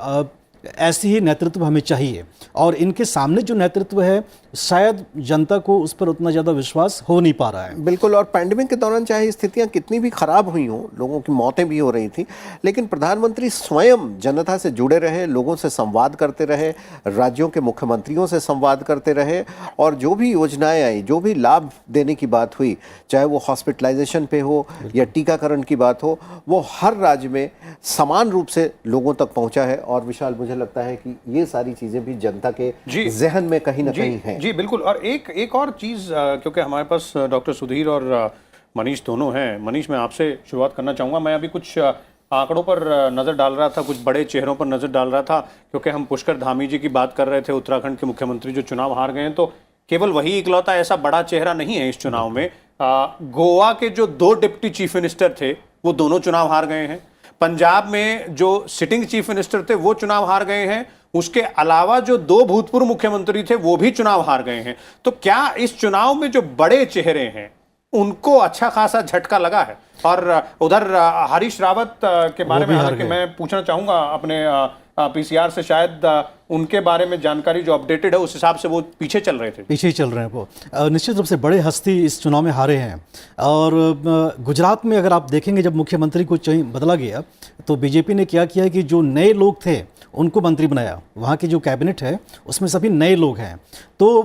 ऐसी ही नेतृत्व हमें चाहिए, और इनके सामने जो नेतृत्व है शायद जनता को उस पर उतना ज़्यादा विश्वास हो नहीं पा रहा है। बिल्कुल, और पैंडेमिक के दौरान चाहे स्थितियां कितनी भी खराब हुई हों, लोगों की मौतें भी हो रही थी, लेकिन प्रधानमंत्री स्वयं जनता से जुड़े रहे, लोगों से संवाद करते रहे, राज्यों के मुख्यमंत्रियों से संवाद करते रहे, और जो भी योजनाएं आई, जो भी लाभ देने की बात हुई, चाहे वो हॉस्पिटलाइजेशन पे हो या टीकाकरण की बात हो, वो हर राज्य में समान रूप से लोगों तक पहुंचा है। और विशाल, मुझे लगता है कि ये सारी चीजें भी जनता के जहन में कहीं ना कहीं हैं। जी बिल्कुल। और एक और चीज़, क्योंकि हमारे पास डॉक्टर सुधीर और मनीष दोनों हैं। मनीष, मैं आपसे शुरुआत करना चाहूँगा। मैं अभी कुछ आंकड़ों पर नज़र डाल रहा था, कुछ बड़े चेहरों पर नज़र डाल रहा था, क्योंकि हम पुष्कर धामी जी की बात कर रहे थे, उत्तराखंड के मुख्यमंत्री जो चुनाव हार गए हैं। तो केवल वही इकलौता ऐसा बड़ा चेहरा नहीं है इस चुनाव में। गोवा के जो 2 डिप्टी चीफ मिनिस्टर थे वो दोनों चुनाव हार गए हैं। पंजाब में जो सिटिंग चीफ मिनिस्टर थे वो चुनाव हार गए हैं। उसके अलावा जो 2 भूतपूर्व मुख्यमंत्री थे वो भी चुनाव हार गए हैं। तो क्या इस चुनाव में जो बड़े चेहरे हैं उनको अच्छा खासा झटका लगा है? और उधर हरीश रावत के बारे में हालांकि मैं पूछना चाहूंगा अपने पीसीआर से, शायद उनके बारे में जानकारी जो अपडेटेड है उस हिसाब से वो पीछे चल रहे थे। पीछे ही चल रहे हैं वो। निश्चित रूप से बड़े हस्ती इस चुनाव में हारे हैं। और गुजरात में अगर आप देखेंगे, जब मुख्यमंत्री को बदला गया तो बीजेपी ने क्या किया कि जो नए लोग थे उनको मंत्री बनाया। वहाँ की जो कैबिनेट है उसमें सभी नए लोग हैं। तो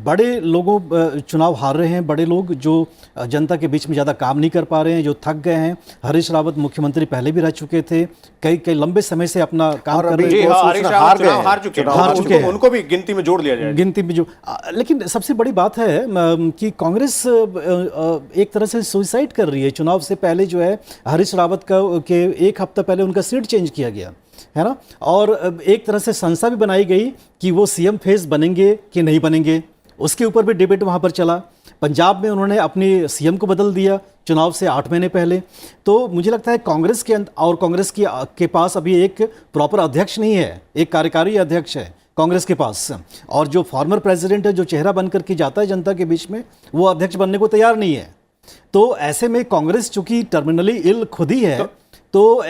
बड़े लोगों चुनाव हार रहे हैं, बड़े लोग जो जनता के बीच में ज़्यादा काम नहीं कर पा रहे हैं, जो थक गए हैं। हरीश रावत मुख्यमंत्री पहले भी रह चुके थे, कई लंबे समय से अपना काम कर रहे हैं। हरीश रावत चुनाव चुनाव हार चुके हैं, हार चुके हैं। उनको भी गिनती में जोड़ लिया जाए। गिनती में जो लेकिन सबसे बड़ी बात है कि कांग्रेस एक तरह से सुसाइड कर रही है। चुनाव से पहले जो है हरीश रावत के एक हफ्ता पहले उनका सीट चेंज किया गया है ना, और एक तरह से संस्था भी बनाई गई कि वो सीएम फेस बनेंगे कि नहीं बनेंगे, उसके ऊपर भी डिबेट वहाँ पर चला। पंजाब में उन्होंने अपनी सीएम को बदल दिया चुनाव से 8 महीने पहले। तो मुझे लगता है कांग्रेस कांग्रेस के पास अभी एक प्रॉपर अध्यक्ष नहीं है, एक कार्यकारी अध्यक्ष है कांग्रेस के पास, और जो फॉर्मर प्रेसिडेंट है, जो चेहरा बनकर के जाता है जनता के बीच में, वो अध्यक्ष बनने को तैयार नहीं है। तो ऐसे में कांग्रेस चूंकि टर्मिनली इल खुद ही है, तो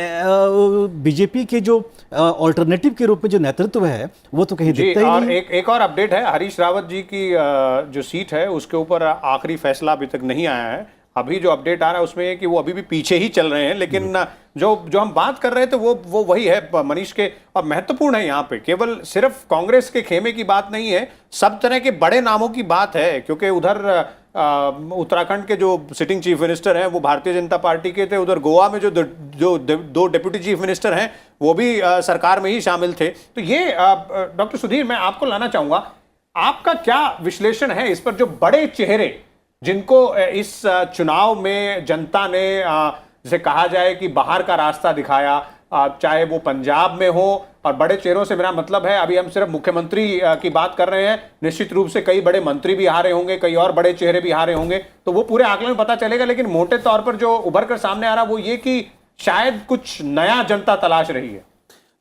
बीजेपी के जो ऑल्टरनेटिव के रूप में जो नेतृत्व है वो तो कहीं दिखता ही और नहीं। एक और अपडेट है, हरीश रावत जी की जो सीट है उसके ऊपर आखिरी फैसला अभी तक नहीं आया है। अभी जो अपडेट आ रहा है उसमें है कि वो अभी भी पीछे ही चल रहे हैं, लेकिन जो हम बात कर रहे थे वो वही है मनीष के, और महत्वपूर्ण है यहाँ पे केवल सिर्फ कांग्रेस के खेमे की बात नहीं है, सब तरह के बड़े नामों की बात है। क्योंकि उधर उत्तराखंड के जो सिटिंग चीफ मिनिस्टर हैं वो भारतीय जनता पार्टी के थे, उधर गोवा में जो दो डिप्टी चीफ मिनिस्टर हैं वो भी सरकार में ही शामिल थे। तो ये डॉक्टर सुधीर, मैं आपको लाना चाहूंगा, आपका क्या विश्लेषण है इस पर, जो बड़े चेहरे जिनको इस चुनाव में जनता ने जिसे कहा जाए कि बाहर का रास्ता दिखाया, चाहे वो पंजाब में हो, और बड़े चेहरों से मेरा मतलब है अभी हम सिर्फ मुख्यमंत्री की बात कर रहे हैं, निश्चित रूप से कई बड़े मंत्री भी हारे होंगे, कई और बड़े चेहरे भी हारे होंगे, तो वो पूरे आंकलन में पता चलेगा। लेकिन मोटे तौर पर जो उभर कर सामने आ रहा वो ये कि शायद कुछ नया जनता तलाश रही है।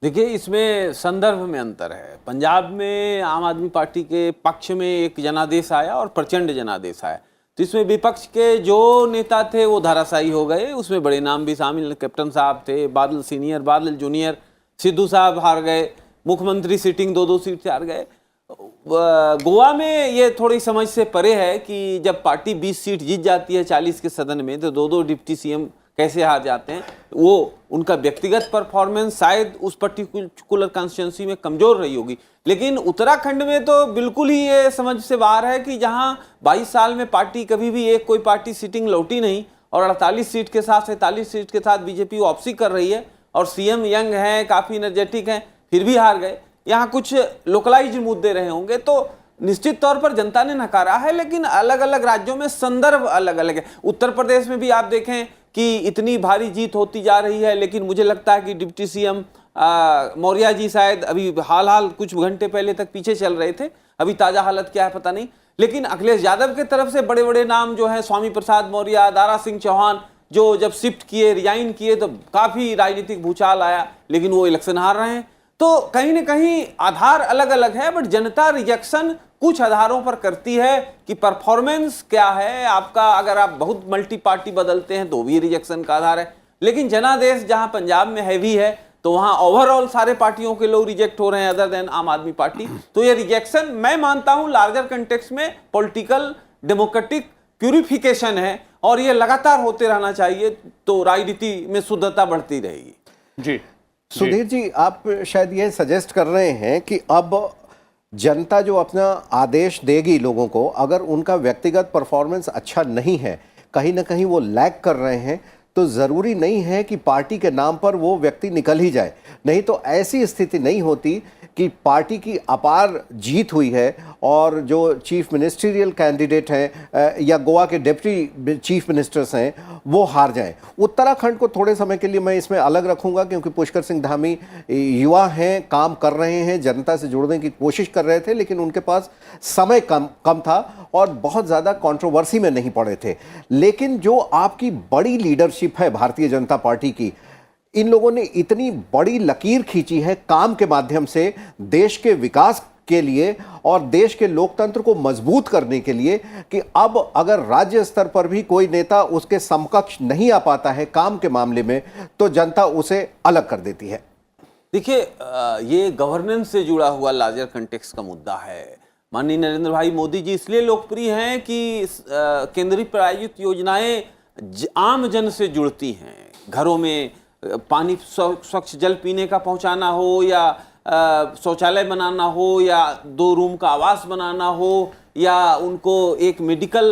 देखिए, इसमें संदर्भ में अंतर है। पंजाब में आम आदमी पार्टी के पक्ष में एक जनादेश आया और प्रचंड जनादेश आया, तो इसमें विपक्ष के जो नेता थे वो धाराशायी हो गए। उसमें बड़े नाम भी शामिल, कैप्टन साहब थे, बादल सीनियर, बादल जूनियर, सिद्धू साहब हार गए, मुख्यमंत्री सीटिंग 2-2 सीट से हार गए। गोवा में ये थोड़ी समझ से परे है कि जब पार्टी 20 सीट जीत जाती है 40 के सदन में, तो 2-2 डिप्टी सीएम कैसे हार जाते हैं। वो उनका व्यक्तिगत परफॉर्मेंस शायद उस पर्टिकुलर कॉन्स्टिट्यूंसी में कमजोर रही होगी, लेकिन उत्तराखंड में तो बिल्कुल ही ये समझ से बाहर है कि जहां 22 साल में पार्टी कभी भी एक कोई पार्टी सीटिंग लौटी नहीं, और 48 सीट के साथ 47 सीट के साथ बीजेपी वापसी कर रही है, और सीएम यंग हैं, काफी एनर्जेटिक हैं, फिर भी हार गए। यहाँ कुछ लोकलाइज्ड मुद्दे रहे होंगे, तो निश्चित तौर पर जनता ने नकारा है, लेकिन अलग अलग राज्यों में संदर्भ अलग अलग है। उत्तर प्रदेश में भी आप देखें कि इतनी भारी जीत होती जा रही है, लेकिन मुझे लगता है कि डिप्टी सीएम मौर्य जी शायद अभी हाल कुछ घंटे पहले तक पीछे चल रहे थे, अभी ताजा हालत क्या है पता नहीं। लेकिन अखिलेश यादव के तरफ से बड़े बड़े नाम जो हैं, स्वामी प्रसाद मौर्य, दारा सिंह चौहान, जो जब शिफ्ट किए, रिजाइन किए, तो काफी राजनीतिक भूचाल आया, लेकिन वो इलेक्शन हार रहे हैं। तो कहीं ना कहीं आधार अलग अलग है, बट जनता रिजेक्शन कुछ आधारों पर करती है कि परफॉर्मेंस क्या है आपका। अगर आप बहुत मल्टी पार्टी बदलते हैं तो भी रिजेक्शन का आधार है, लेकिन जनादेश जहां पंजाब में हैवी है, तो वहां ओवरऑल सारे पार्टियों के लोग रिजेक्ट हो रहे हैं अदर देन आम आदमी पार्टी। तो ये रिजेक्शन मैं मानता हूं लार्जर कंटेक्स्ट में पॉलिटिकल डेमोक्रेटिक प्यूरिफिकेशन है, और ये लगातार होते रहना चाहिए, तो राजनीति में शुद्धता बढ़ती रहेगी। जी सुधीर जी, आप शायद ये सजेस्ट कर रहे हैं कि अब जनता जो अपना आदेश देगी लोगों को, अगर उनका व्यक्तिगत परफॉर्मेंस अच्छा नहीं है, कहीं ना कहीं वो लैग कर रहे हैं, तो ज़रूरी नहीं है कि पार्टी के नाम पर वो व्यक्ति निकल ही जाए। नहीं तो ऐसी स्थिति नहीं होती कि पार्टी की अपार जीत हुई है और जो चीफ मिनिस्ट्रियल कैंडिडेट हैं या गोवा के डिप्टी चीफ मिनिस्टर्स हैं वो हार जाएं। उत्तराखंड को थोड़े समय के लिए मैं इसमें अलग रखूंगा, क्योंकि पुष्कर सिंह धामी युवा हैं, काम कर रहे हैं, जनता से जुड़ने की कोशिश कर रहे थे, लेकिन उनके पास समय कम था और बहुत ज़्यादा कंट्रोवर्सी में नहीं पड़े थे। लेकिन जो आपकी बड़ी लीडरशिप है भारतीय जनता पार्टी की, इन लोगों ने इतनी बड़ी लकीर खींची है काम के माध्यम से देश के विकास के लिए और देश के लोकतंत्र को मजबूत करने के लिए, कि अब अगर राज्य स्तर पर भी कोई नेता उसके समकक्ष नहीं आ पाता है काम के मामले में, तो जनता उसे अलग कर देती है। देखिए, ये गवर्नेंस से जुड़ा हुआ लार्जर कंटेक्स्ट का मुद्दा है। माननीय नरेंद्र भाई मोदी जी इसलिए लोकप्रिय हैं कि केंद्रीय प्रायोजित योजनाएं आम जन से जुड़ती हैं। घरों में पानी, स्वच्छ जल पीने का पहुंचाना हो, या शौचालय बनाना हो, या 2 रूम का आवास बनाना हो, या उनको एक मेडिकल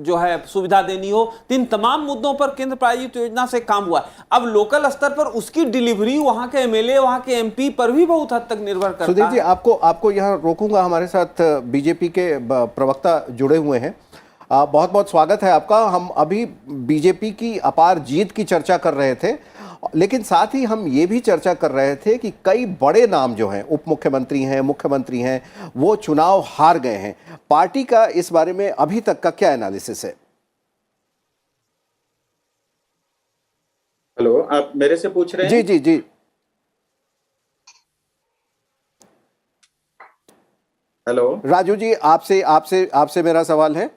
जो है सुविधा देनी हो, तो इन तमाम मुद्दों पर केंद्र प्रायोजित योजना से काम हुआ। अब लोकल स्तर पर उसकी डिलीवरी वहां के एमएलए, वहां के एमपी पर भी बहुत हद तक निर्भर करता है। सुधीर जी, आपको यहाँ रोकूंगा, हमारे साथ बीजेपी के प्रवक्ता जुड़े हुए हैं। बहुत बहुत स्वागत है आपका। हम अभी बीजेपी की अपार जीत की चर्चा कर रहे थे, लेकिन साथ ही हम ये भी चर्चा कर रहे थे कि कई बड़े नाम जो हैं, उप मुख्यमंत्री हैं, मुख्यमंत्री हैं, वो चुनाव हार गए हैं। पार्टी का इस बारे में अभी तक का क्या एनालिसिस है? हेलो, आप मेरे से पूछ रहे हैं? जी जी जी। हेलो राजू जी, आपसे मेरा सवाल है।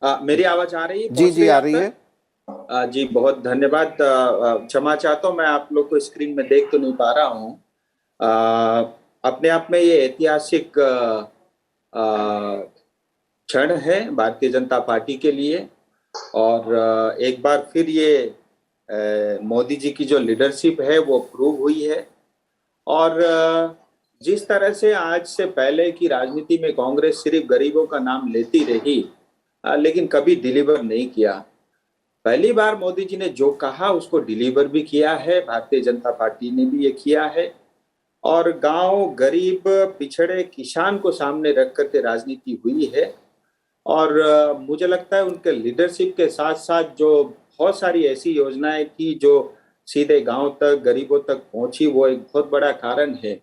मेरी आवाज आ रही है? जी जी, आ रही है। जी, बहुत धन्यवाद। क्षमा चाहता हूँ, मैं आप लोग को स्क्रीन में देख तो नहीं पा रहा हूँ। अपने आप में ये ऐतिहासिक क्षण है भारतीय जनता पार्टी के लिए, और एक बार फिर ये मोदी जी की जो लीडरशिप है वो प्रूव हुई है। और जिस तरह से आज से पहले की राजनीति में कांग्रेस सिर्फ गरीबों का नाम लेती रही, लेकिन कभी डिलीवर नहीं किया। पहली बार मोदी जी ने जो कहा उसको डिलीवर भी किया है, भारतीय जनता पार्टी ने भी ये किया है। और गांव, गरीब, पिछड़े, किसान को सामने रख करके राजनीति हुई है। और मुझे लगता है उनके लीडरशिप के साथ साथ जो बहुत सारी ऐसी योजनाएं थी जो सीधे गांव तक, गरीबों तक पहुंची, वो एक बहुत बड़ा कारण है।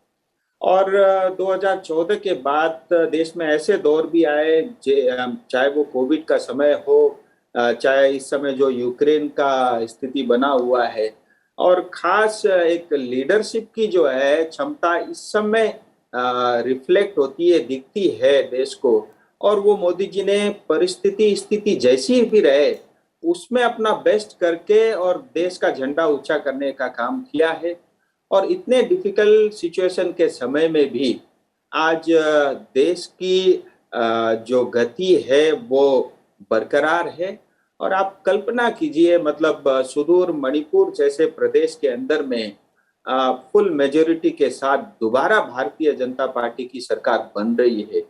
और 2014 के बाद देश में ऐसे दौर भी आए, चाहे वो कोविड का समय हो, चाहे इस समय जो यूक्रेन का स्थिति बना हुआ है, और खास एक लीडरशिप की जो है क्षमता इस समय रिफ्लेक्ट होती है, दिखती है देश को। और वो मोदी जी ने स्थिति जैसी भी रहे उसमें अपना बेस्ट करके और देश का झंडा ऊंचा करने का काम किया है। और इतने डिफिकल्ट सिचुएशन के समय में भी आज देश की जो गति है वो बरकरार है। और आप कल्पना कीजिए, मतलब सुदूर मणिपुर जैसे प्रदेश के अंदर में फुल मेजोरिटी के साथ दोबारा भारतीय जनता पार्टी की सरकार बन रही है।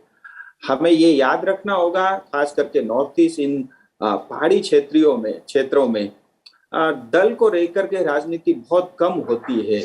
हमें ये याद रखना होगा, खास करके नॉर्थ ईस्ट, इन पहाड़ी क्षेत्रों में दल को लेकर के राजनीति बहुत कम होती है,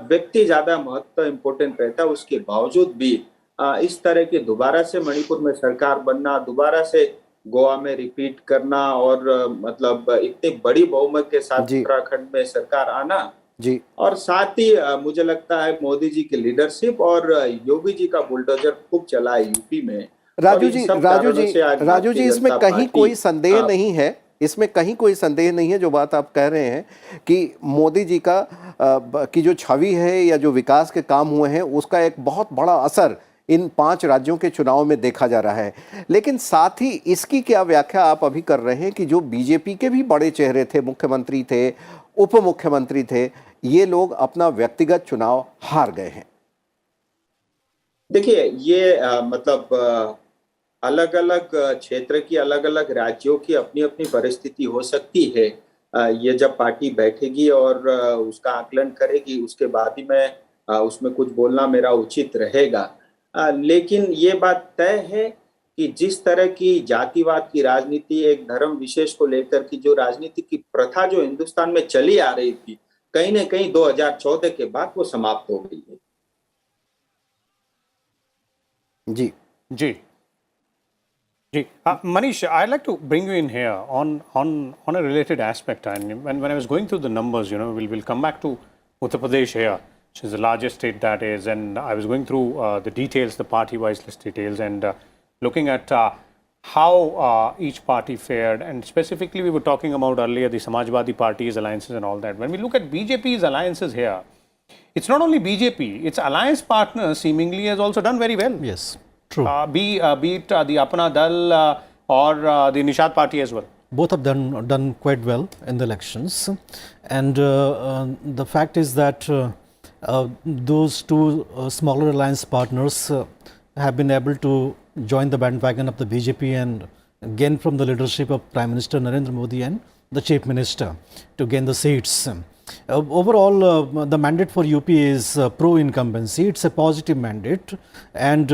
व्यक्ति ज्यादा महत्व इम्पोर्टेंट रहता है। उसके बावजूद भी इस तरह के दोबारा से मणिपुर में सरकार बनना, दोबारा से गोवा में रिपीट करना, और मतलब इतनी बड़ी बहुमत के साथ उत्तराखंड में सरकार आना जी, और साथ ही मुझे लगता है मोदी जी की लीडरशिप और योगी जी का बुलडोजर खूब चला है यूपी में। राजू जी, इसमें कहीं कोई संदेह नहीं है, इसमें कहीं कोई संदेह नहीं है जो बात आप कह रहे हैं कि मोदी जी की जो छवि है या जो विकास के काम हुए हैं उसका एक बहुत बड़ा असर इन 5 राज्यों के चुनाव में देखा जा रहा है। लेकिन साथ ही इसकी क्या व्याख्या आप अभी कर रहे हैं कि जो बीजेपी के भी बड़े चेहरे थे, मुख्यमंत्री थे, उप मुख्यमंत्री थे, ये लोग अपना व्यक्तिगत चुनाव हार गए हैं? देखिए, ये मतलब अलग अलग क्षेत्र की, अलग अलग राज्यों की अपनी अपनी परिस्थिति हो सकती है। ये जब पार्टी बैठेगी और उसका आकलन करेगी, उसके बाद ही मैं उसमें कुछ बोलना मेरा उचित रहेगा। लेकिन ये बात तय है कि जिस तरह की जातिवाद की राजनीति, एक धर्म विशेष को लेकर की जो राजनीति की प्रथा जो हिंदुस्तान में चली आ रही थी, कहीं न कहीं 2014 के बाद वो समाप्त हो गई है। जी जी जी, Manish, I'd like to bring you in here on a related aspect. And when I was going through the numbers, we'll come back to Uttar Pradesh here, which is the largest state that is, and I was going through the details, the party-wise list details, and looking at how each party fared, and specifically we were talking about earlier the Samajwadi Party's alliances and all that. When we look at BJP's alliances here, it's not only BJP, its alliance partners seemingly has also done very well. Yes, true. Be it the Apna Dal or the Nishad Party as well. Both have done quite well in the elections, and the fact is that those two smaller alliance partners have been able to join the bandwagon of the BJP and gain from the leadership of Prime Minister Narendra Modi and the Chief Minister to gain the seats. Overall, the mandate for UP is pro-incumbency. It's a positive mandate, and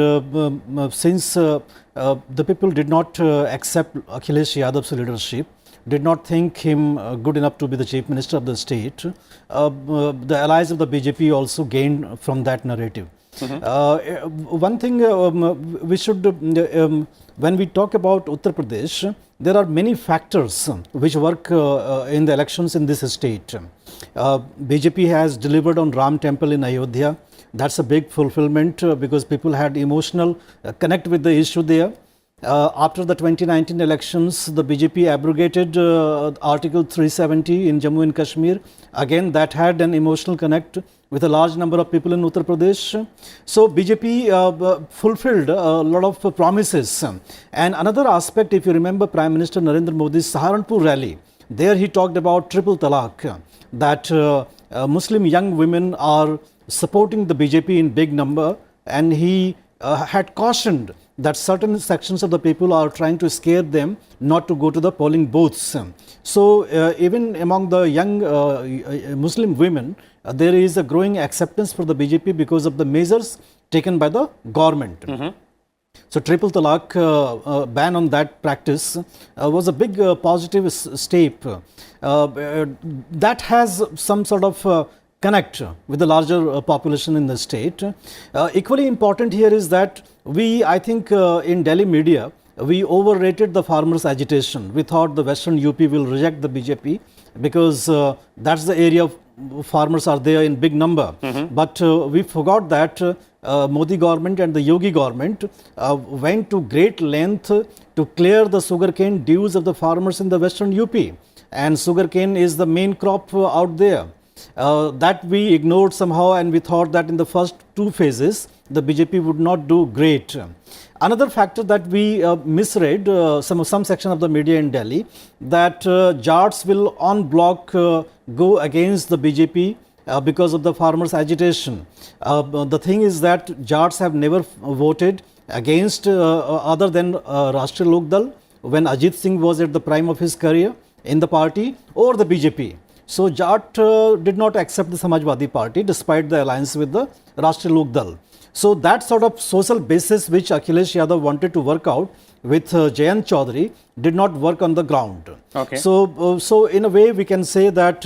since the people did not accept Akhilesh Yadav's leadership, did not think him good enough to be the chief minister of the state, the allies of the BJP also gained from that narrative. One thing we should, when we talk about Uttar Pradesh, there are many factors which work in the elections in this state. BJP has delivered on Ram Temple in Ayodhya. That's a big fulfillment because people had emotional connect with the issue there. After the 2019 elections, the BJP abrogated Article 370 in Jammu and Kashmir. Again, that had an emotional connect with a large number of people in Uttar Pradesh. So BJP fulfilled a lot of promises. And another aspect, if you remember Prime Minister Narendra Modi's Saharanpur rally, there he talked about triple talaq, that Muslim young women are supporting the BJP in big number, and he had cautioned that certain sections of the people are trying to scare them not to go to the polling booths. So even among the young Muslim women, there is a growing acceptance for the BJP because of the measures taken by the government. So triple talaq ban on that practice was a big positive step. That has some sort of connect with the larger population in the state. Equally important here is that I think in Delhi media, we overrated the farmers' agitation. We thought the Western UP will reject the BJP because that's the area of farmers are there in big number. But we forgot that Modi government and the Yogi government went to great length to clear the sugarcane dues of the farmers in the Western UP. And sugarcane is the main crop out there. That we ignored somehow, and we thought that in the first two phases the BJP would not do great. Another factor that we misread, some section of the media in Delhi, that Jats will en bloc go against the BJP because of the farmers' agitation. The thing is that Jats have never voted against other than Rashtriya Lok Dal when Ajit Singh was at the prime of his career in the party, or the BJP. So Jat did not accept the Samajwadi Party despite the alliance with the Rashtriya Lok Dal. So that sort of social basis which Akhilesh Yadav wanted to work out with Jayant Chaudhary did not work on the ground. Okay. So in a way we can say that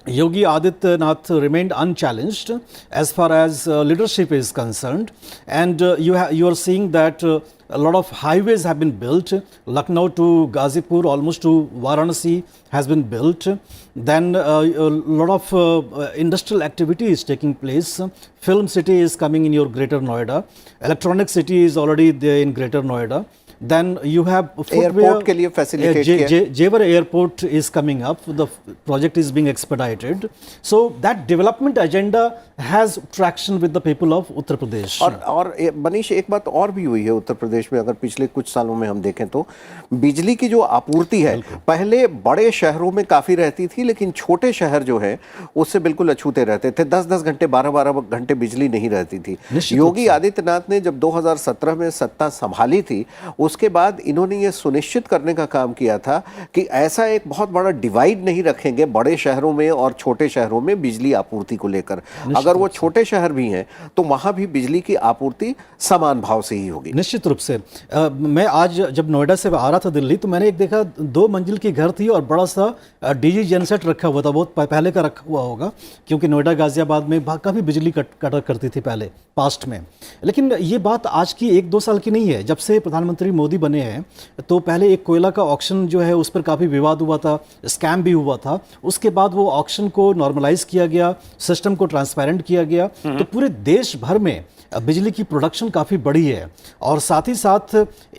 Yogi Adityanath remained unchallenged as far as leadership is concerned, and you are seeing that a lot of highways have been built. Lucknow to Ghazipur, almost to Varanasi has been built. Then a lot of industrial activity is taking place. Film city is coming in your Greater Noida. Electronic city is already there in Greater Noida. Then you have airport के लिए facilitate किया. Jewar Airport is coming up. The project is being expedited. So that development agenda has traction with the people of Uttar Pradesh. और मनीष, एक बात और भी हुई है उत्तर प्रदेश में, अगर पिछले कुछ सालों में हम देखें तो बिजली की जो आपूर्ति है पहले बड़े शहरों में काफी रहती थी, लेकिन छोटे शहर जो है उससे बिल्कुल अछूते रहते थे. 10-10 घंटे 12-12 घंटे बिजली नहीं रहती थी. योगी आदित्यनाथ ने जब 2017 में सत्ता संभाली थी, उसके बाद इन्होंने ये सुनिश्चित करने का काम किया था कि ऐसा एक बहुत बड़ा डिवाइड नहीं रखेंगे बड़े शहरों में और छोटे शहरों में बिजली आपूर्ति को लेकर. अगर वो छोटे शहर भी हैं तो वहां भी बिजली की आपूर्ति समान भाव से ही होगी. निश्चित रूप से. मैं आज जब नोएडा से आ रहा था दिल्ली, तो मैंने एक देखा 2 मंजिल की घर थी और बड़ा सा डीजी जनसेट रखा हुआ था. बहुत पहले का रखा हुआ होगा, क्योंकि नोएडा गाजियाबाद में काफ़ी बिजली कटा करती थी पहले पास्ट में. लेकिन ये बात आज की 1-2 साल की नहीं है. जब से प्रधानमंत्री मोदी बने हैं तो पहले एक कोयला का ऑक्शन जो है उस पर काफ़ी विवाद हुआ था, स्कैम भी हुआ था. उसके बाद वो ऑक्शन को नॉर्मलाइज किया गया, सिस्टम को ट्रांसपेरेंट किया गया. तो पूरे देश भर में बिजली की प्रोडक्शन काफ़ी बड़ी है. और साथ ही साथ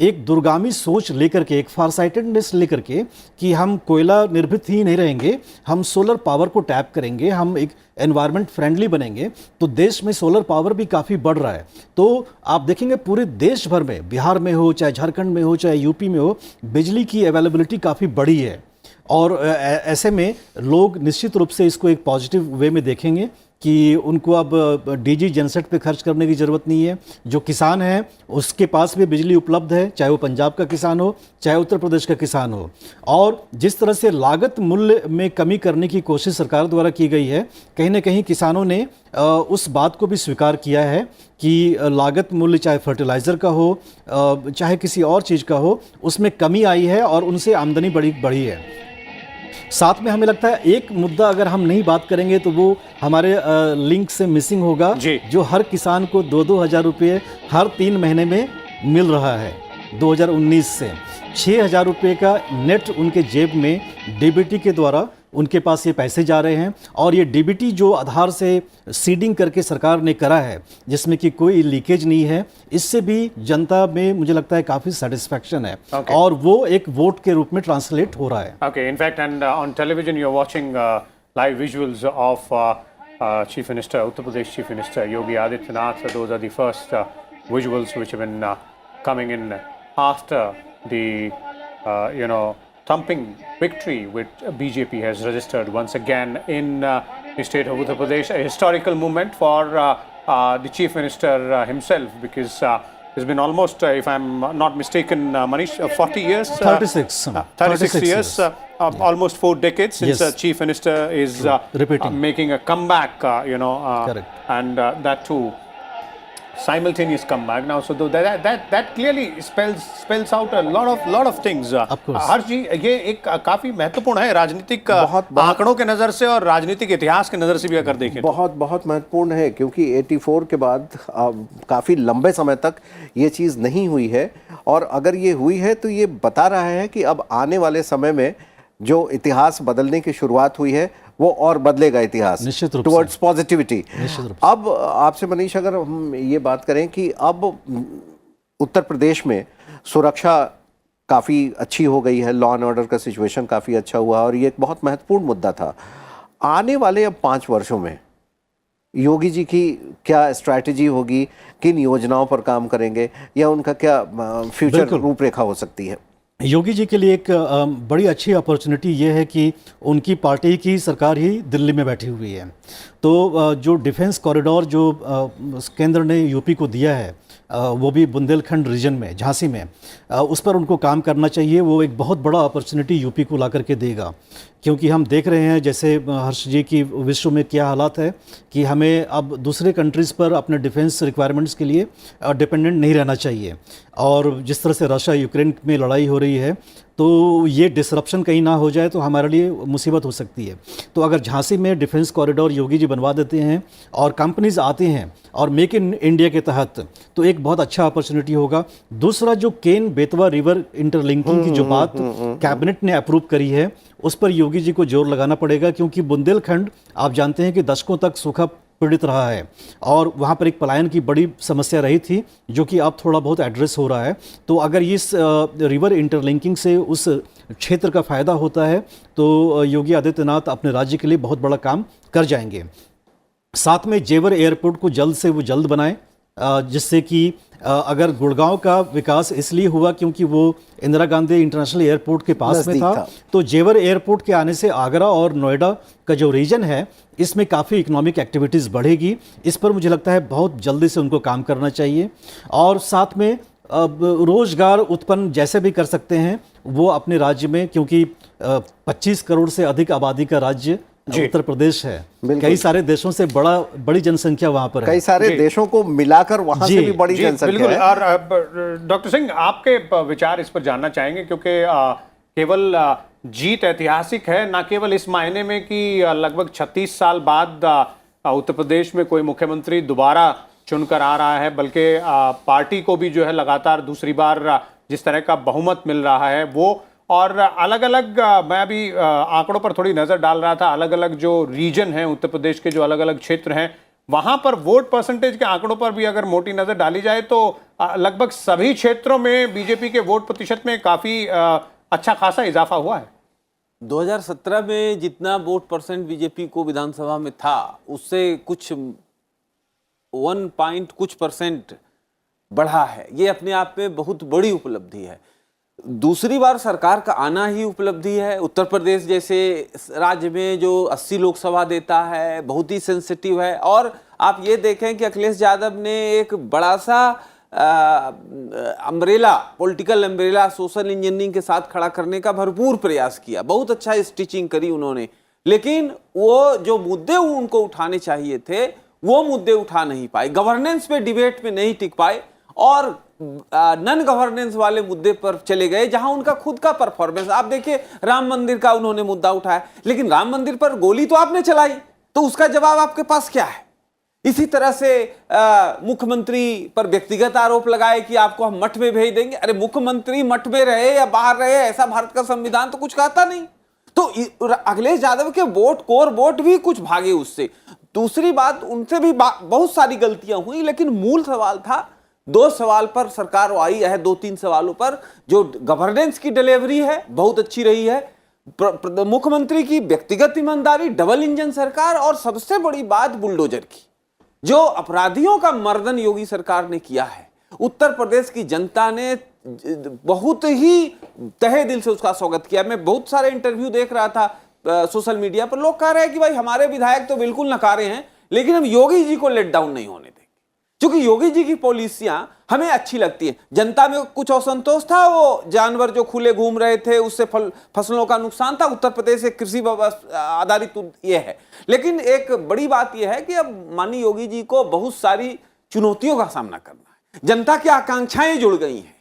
एक दूरगामी सोच लेकर के, एक फारसाइटेडनेस लेकर के कि हम कोयला निर्भर ही नहीं रहेंगे, हम सोलर पावर को टैप करेंगे, हम एक एनवायरनमेंट फ्रेंडली बनेंगे, तो देश में सोलर पावर भी काफ़ी बढ़ रहा है. तो आप देखेंगे पूरे देश भर में, बिहार में हो, चाहे झारखंड में हो, चाहे यूपी में हो, बिजली की अवेलेबिलिटी काफ़ी बड़ी है. और ऐसे में लोग निश्चित रूप से इसको एक पॉजिटिव वे में देखेंगे कि उनको अब डीजी जनसेट पे खर्च करने की ज़रूरत नहीं है। जो किसान है उसके पास भी बिजली उपलब्ध है, चाहे वो पंजाब का किसान हो चाहे उत्तर प्रदेश का किसान हो। और जिस तरह से लागत मूल्य में कमी करने की कोशिश सरकार द्वारा की गई है, कहीं ना कहीं किसानों ने उस बात को भी स्वीकार किया है कि लागत मूल्य चाहे फर्टिलाइज़र का हो चाहे किसी और चीज़ का हो, उसमें कमी आई है और उनसे आमदनी बढ़ी है। साथ में हमें लगता है एक मुद्दा अगर हम नहीं बात करेंगे तो वो हमारे लिंक से मिसिंग होगा, जो हर किसान को 2-2 हज़ार रुपये हर 3 महीने में मिल रहा है। 2019 से 6,000 रुपये का नेट उनके जेब में डीबीटी के द्वारा उनके पास ये पैसे जा रहे हैं। और ये डीबीटी जो आधार से सीडिंग करके सरकार ने करा है, जिसमें कि कोई लीकेज नहीं है, इससे भी जनता में मुझे लगता है काफ़ी सेटिस्फैक्शन है और वो एक वोट के रूप में ट्रांसलेट हो रहा है। Okay, in fact, and on television you're watching live visuals of Chief Minister, Uttar Pradesh Chief Minister Yogi Adityanath. Those are the first visuals which have been coming in after the, thumping victory which BJP has registered once again in the state of Uttar Pradesh. A historical moment for the Chief Minister himself, because it's been almost, if I'm not mistaken, Manish, 40 years? 36 years, almost 4 decades since Chief Minister is making a comeback, Correct. And that too simultaneous comeback now. So that clearly spells out a lot of things. Of course. हर चीज ये एक काफी महत्वपूर्ण है राजनीतिक आंकड़ों के नजर से और राजनीतिक इतिहास के नजर से भी अगर देखें। बहुत महत्वपूर्ण है, क्योंकि 84 के बाद काफ़ी लंबे समय तक ये चीज़ नहीं हुई है। और अगर ये हुई है तो ये बता रहा है कि अब आने वाले समय में जो इतिहास बदलने की शुरुआत हुई है वो और बदलेगा इतिहास, निश्चित रूप टुवर्ड्स से। पॉजिटिविटी। निश्चित रूप से। अब आपसे मनीष, अगर हम ये बात करें कि अब उत्तर प्रदेश में सुरक्षा काफ़ी अच्छी हो गई है, लॉ एंड ऑर्डर का सिचुएशन काफ़ी अच्छा हुआ और ये एक बहुत महत्वपूर्ण मुद्दा था। आने वाले अब 5 वर्षों में योगी जी की क्या स्ट्रैटेजी होगी, किन योजनाओं पर काम करेंगे, या उनका क्या फ्यूचर रूपरेखा हो सकती है? योगी जी के लिए एक बड़ी अच्छी अपॉर्चुनिटी ये है कि उनकी पार्टी की सरकार ही दिल्ली में बैठी हुई है। तो जो डिफेंस कॉरिडोर जो केंद्र ने यूपी को दिया है, वो भी बुंदेलखंड रीजन में, झांसी में, उस पर उनको काम करना चाहिए। वो एक बहुत बड़ा अपॉर्चुनिटी यूपी को ला करके देगा, क्योंकि हम देख रहे हैं जैसे हर्ष जी की विश्व में क्या हालात है कि हमें अब दूसरे कंट्रीज़ पर अपने डिफेंस रिक्वायरमेंट्स के लिए डिपेंडेंट नहीं रहना चाहिए। और जिस तरह से रशिया यूक्रेन में लड़ाई हो रही है, तो ये डिसरप्शन कहीं ना हो जाए तो हमारे लिए मुसीबत हो सकती है। तो अगर झांसी में डिफेंस कॉरिडोर योगी जी बनवा देते हैं और कंपनीज आती हैं और मेक इन इंडिया के तहत, तो एक बहुत अच्छा अपॉर्चुनिटी होगा। दूसरा, जो केन बेतवा रिवर इंटरलिंकिंग की जो बात कैबिनेट ने अप्रूव करी है, उस पर योगी जी को जोर लगाना पड़ेगा, क्योंकि बुंदेलखंड आप जानते हैं कि दशकों तक सूखा पीड़ित रहा है और वहाँ पर एक पलायन की बड़ी समस्या रही थी, जो कि अब थोड़ा बहुत एड्रेस हो रहा है। तो अगर इस रिवर इंटरलिंकिंग से उस क्षेत्र का फ़ायदा होता है तो योगी आदित्यनाथ अपने राज्य के लिए बहुत बड़ा काम कर जाएंगे। साथ में जेवर एयरपोर्ट को जल्द से वो जल्द बनाएं, जिससे कि अगर गुड़गांव का विकास इसलिए हुआ क्योंकि वो इंदिरा गांधी इंटरनेशनल एयरपोर्ट के पास में था, तो जेवर एयरपोर्ट के आने से आगरा और नोएडा का जो रीजन है, इसमें काफ़ी इकोनॉमिक एक्टिविटीज़ बढ़ेगी। इस पर मुझे लगता है बहुत जल्दी से उनको काम करना चाहिए। और साथ में रोजगार उत्पन्न जैसे भी कर सकते हैं वो अपने राज्य में, क्योंकि 25 करोड़ से अधिक आबादी का राज्य उत्तर प्रदेश है। कई सारे देशों से बड़ी जनसंख्या वहां पर है। कई सारे देशों को मिलाकर वहां से भी बड़ी जनसंख्या है। और डॉक्टर सिंह, आपके विचार इस पर जानना चाहेंगे, क्योंकि केवल जीत ऐतिहासिक है, ना केवल इस मायने में कि लगभग 36 साल बाद उत्तर प्रदेश में कोई मुख्यमंत्री दोबारा चुनकर आ रहा है, बल्कि पार्टी को भी जो है लगातार दूसरी बार जिस तरह का बहुमत मिल रहा है वो, और अलग अलग, मैं अभी आंकड़ों पर थोड़ी नज़र डाल रहा था, अलग अलग जो रीजन हैं उत्तर प्रदेश के, जो अलग अलग क्षेत्र हैं, वहां पर वोट परसेंटेज के आंकड़ों पर भी अगर मोटी नज़र डाली जाए तो लगभग सभी क्षेत्रों में बीजेपी के वोट प्रतिशत में काफ़ी अच्छा खासा इजाफा हुआ है। 2017 में जितना वोट परसेंट बीजेपी को विधानसभा में था, उससे कुछ 1 कुछ % बढ़ा है। ये अपने आप में बहुत बड़ी उपलब्धि है। दूसरी बार सरकार का आना ही उपलब्धि है। उत्तर प्रदेश जैसे राज्य में जो 80 लोकसभा देता है, बहुत ही सेंसिटिव है। और आप ये देखें कि अखिलेश यादव ने एक बड़ा सा umbrella, political umbrella social engineering के साथ खड़ा करने का भरपूर प्रयास किया, बहुत अच्छा स्टिचिंग करी उन्होंने, लेकिन वो जो मुद्दे उनको उठाने चाहिए थे वो मुद्दे उठा नहीं पाए, गवर्नेंस पे डिबेट में नहीं टिक पाए और नन गवर्नेंस वाले मुद्दे पर चले गए जहां उनका खुद का परफॉर्मेंस। आप देखिए राम मंदिर का उन्होंने मुद्दा उठाया, लेकिन राम मंदिर पर गोली तो आपने चलाई, तो उसका जवाब आपके पास क्या है? इसी तरह से मुख्यमंत्री पर व्यक्तिगत आरोप लगाए कि आपको हम मठ में भेज देंगे। अरे मुख्यमंत्री मठ में रहे या बाहर रहे, ऐसा भारत का संविधान तो कुछ कहता नहीं। तो अखिलेश यादव के वोट, कोर वोट भी कुछ भागे उससे। दूसरी बात, उनसे भी बहुत सारी गलतियां हुई, लेकिन मूल सवाल था, 2 सवाल पर सरकार आई है, 2-3 सवालों पर जो गवर्नेंस की डिलीवरी है बहुत अच्छी रही है, मुख्यमंत्री की व्यक्तिगत ईमानदारी, डबल इंजन सरकार, और सबसे बड़ी बात बुलडोजर की, जो अपराधियों का मर्दन योगी सरकार ने किया है। उत्तर प्रदेश की जनता ने बहुत ही तहे दिल से उसका स्वागत किया। मैं बहुत सारे इंटरव्यू देख रहा था सोशल मीडिया पर, लोग कह रहे हैं कि भाई हमारे विधायक तो बिल्कुल नकारे हैं, लेकिन हम योगी जी को लेट डाउन नहीं होने देंगे, क्योंकि योगी जी की पॉलिसियां हमें अच्छी लगती है। जनता में कुछ असंतोष था, वो जानवर जो खुले घूम रहे थे उससे फसलों का नुकसान था। उत्तर प्रदेश एक कृषि आधारित ये है, लेकिन एक बड़ी बात यह है कि अब माननीय योगी जी को बहुत सारी चुनौतियों का सामना करना है। जनता की आकांक्षाएं जुड़ गई हैं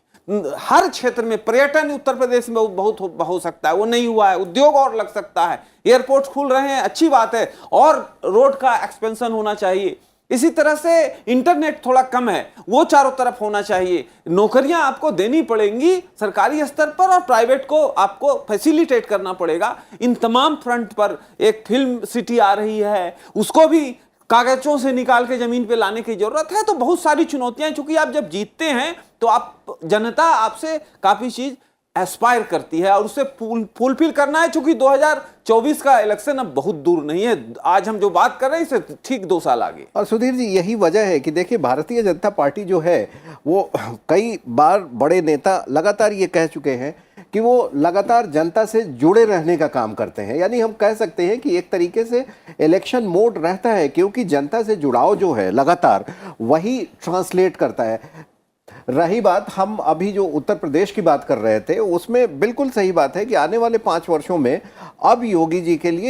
हर क्षेत्र में। पर्यटन उत्तर प्रदेश में बहुत हो सकता है, वो नहीं हुआ है। उद्योग और लग सकता है, एयरपोर्ट खुल रहे हैं, अच्छी बात है, और रोड का एक्सपेंशन होना चाहिए। इसी तरह से इंटरनेट थोड़ा कम है, वो चारों तरफ होना चाहिए। नौकरियां आपको देनी पड़ेंगी सरकारी स्तर पर, और प्राइवेट को आपको फैसिलिटेट करना पड़ेगा। इन तमाम फ्रंट पर एक फिल्म सिटी आ रही है, उसको भी कागजों से निकाल के जमीन पे लाने की जरूरत है। तो बहुत सारी चुनौतियां, चूंकि आप जब जीतते हैं तो आप जनता आपसे काफी चीज एस्पायर करती है और उसे फुलफिल करना है। चूंकि 2024 का इलेक्शन अब बहुत दूर नहीं है, आज हम जो बात कर रहे हैं इससे ठीक 2 साल आगे। और सुधीर जी, यही वजह है कि देखिए भारतीय जनता पार्टी जो है वो कई बार बड़े नेता लगातार ये कह चुके हैं कि वो लगातार जनता से जुड़े रहने का काम करते हैं। यानी हम कह सकते हैं कि एक तरीके से इलेक्शन मोड रहता है, क्योंकि जनता से जुड़ाव जो है लगातार वही ट्रांसलेट करता है। रही बात, हम अभी जो उत्तर प्रदेश की बात कर रहे थे, उसमें बिल्कुल सही बात है कि आने वाले 5 वर्षों में अब योगी जी के लिए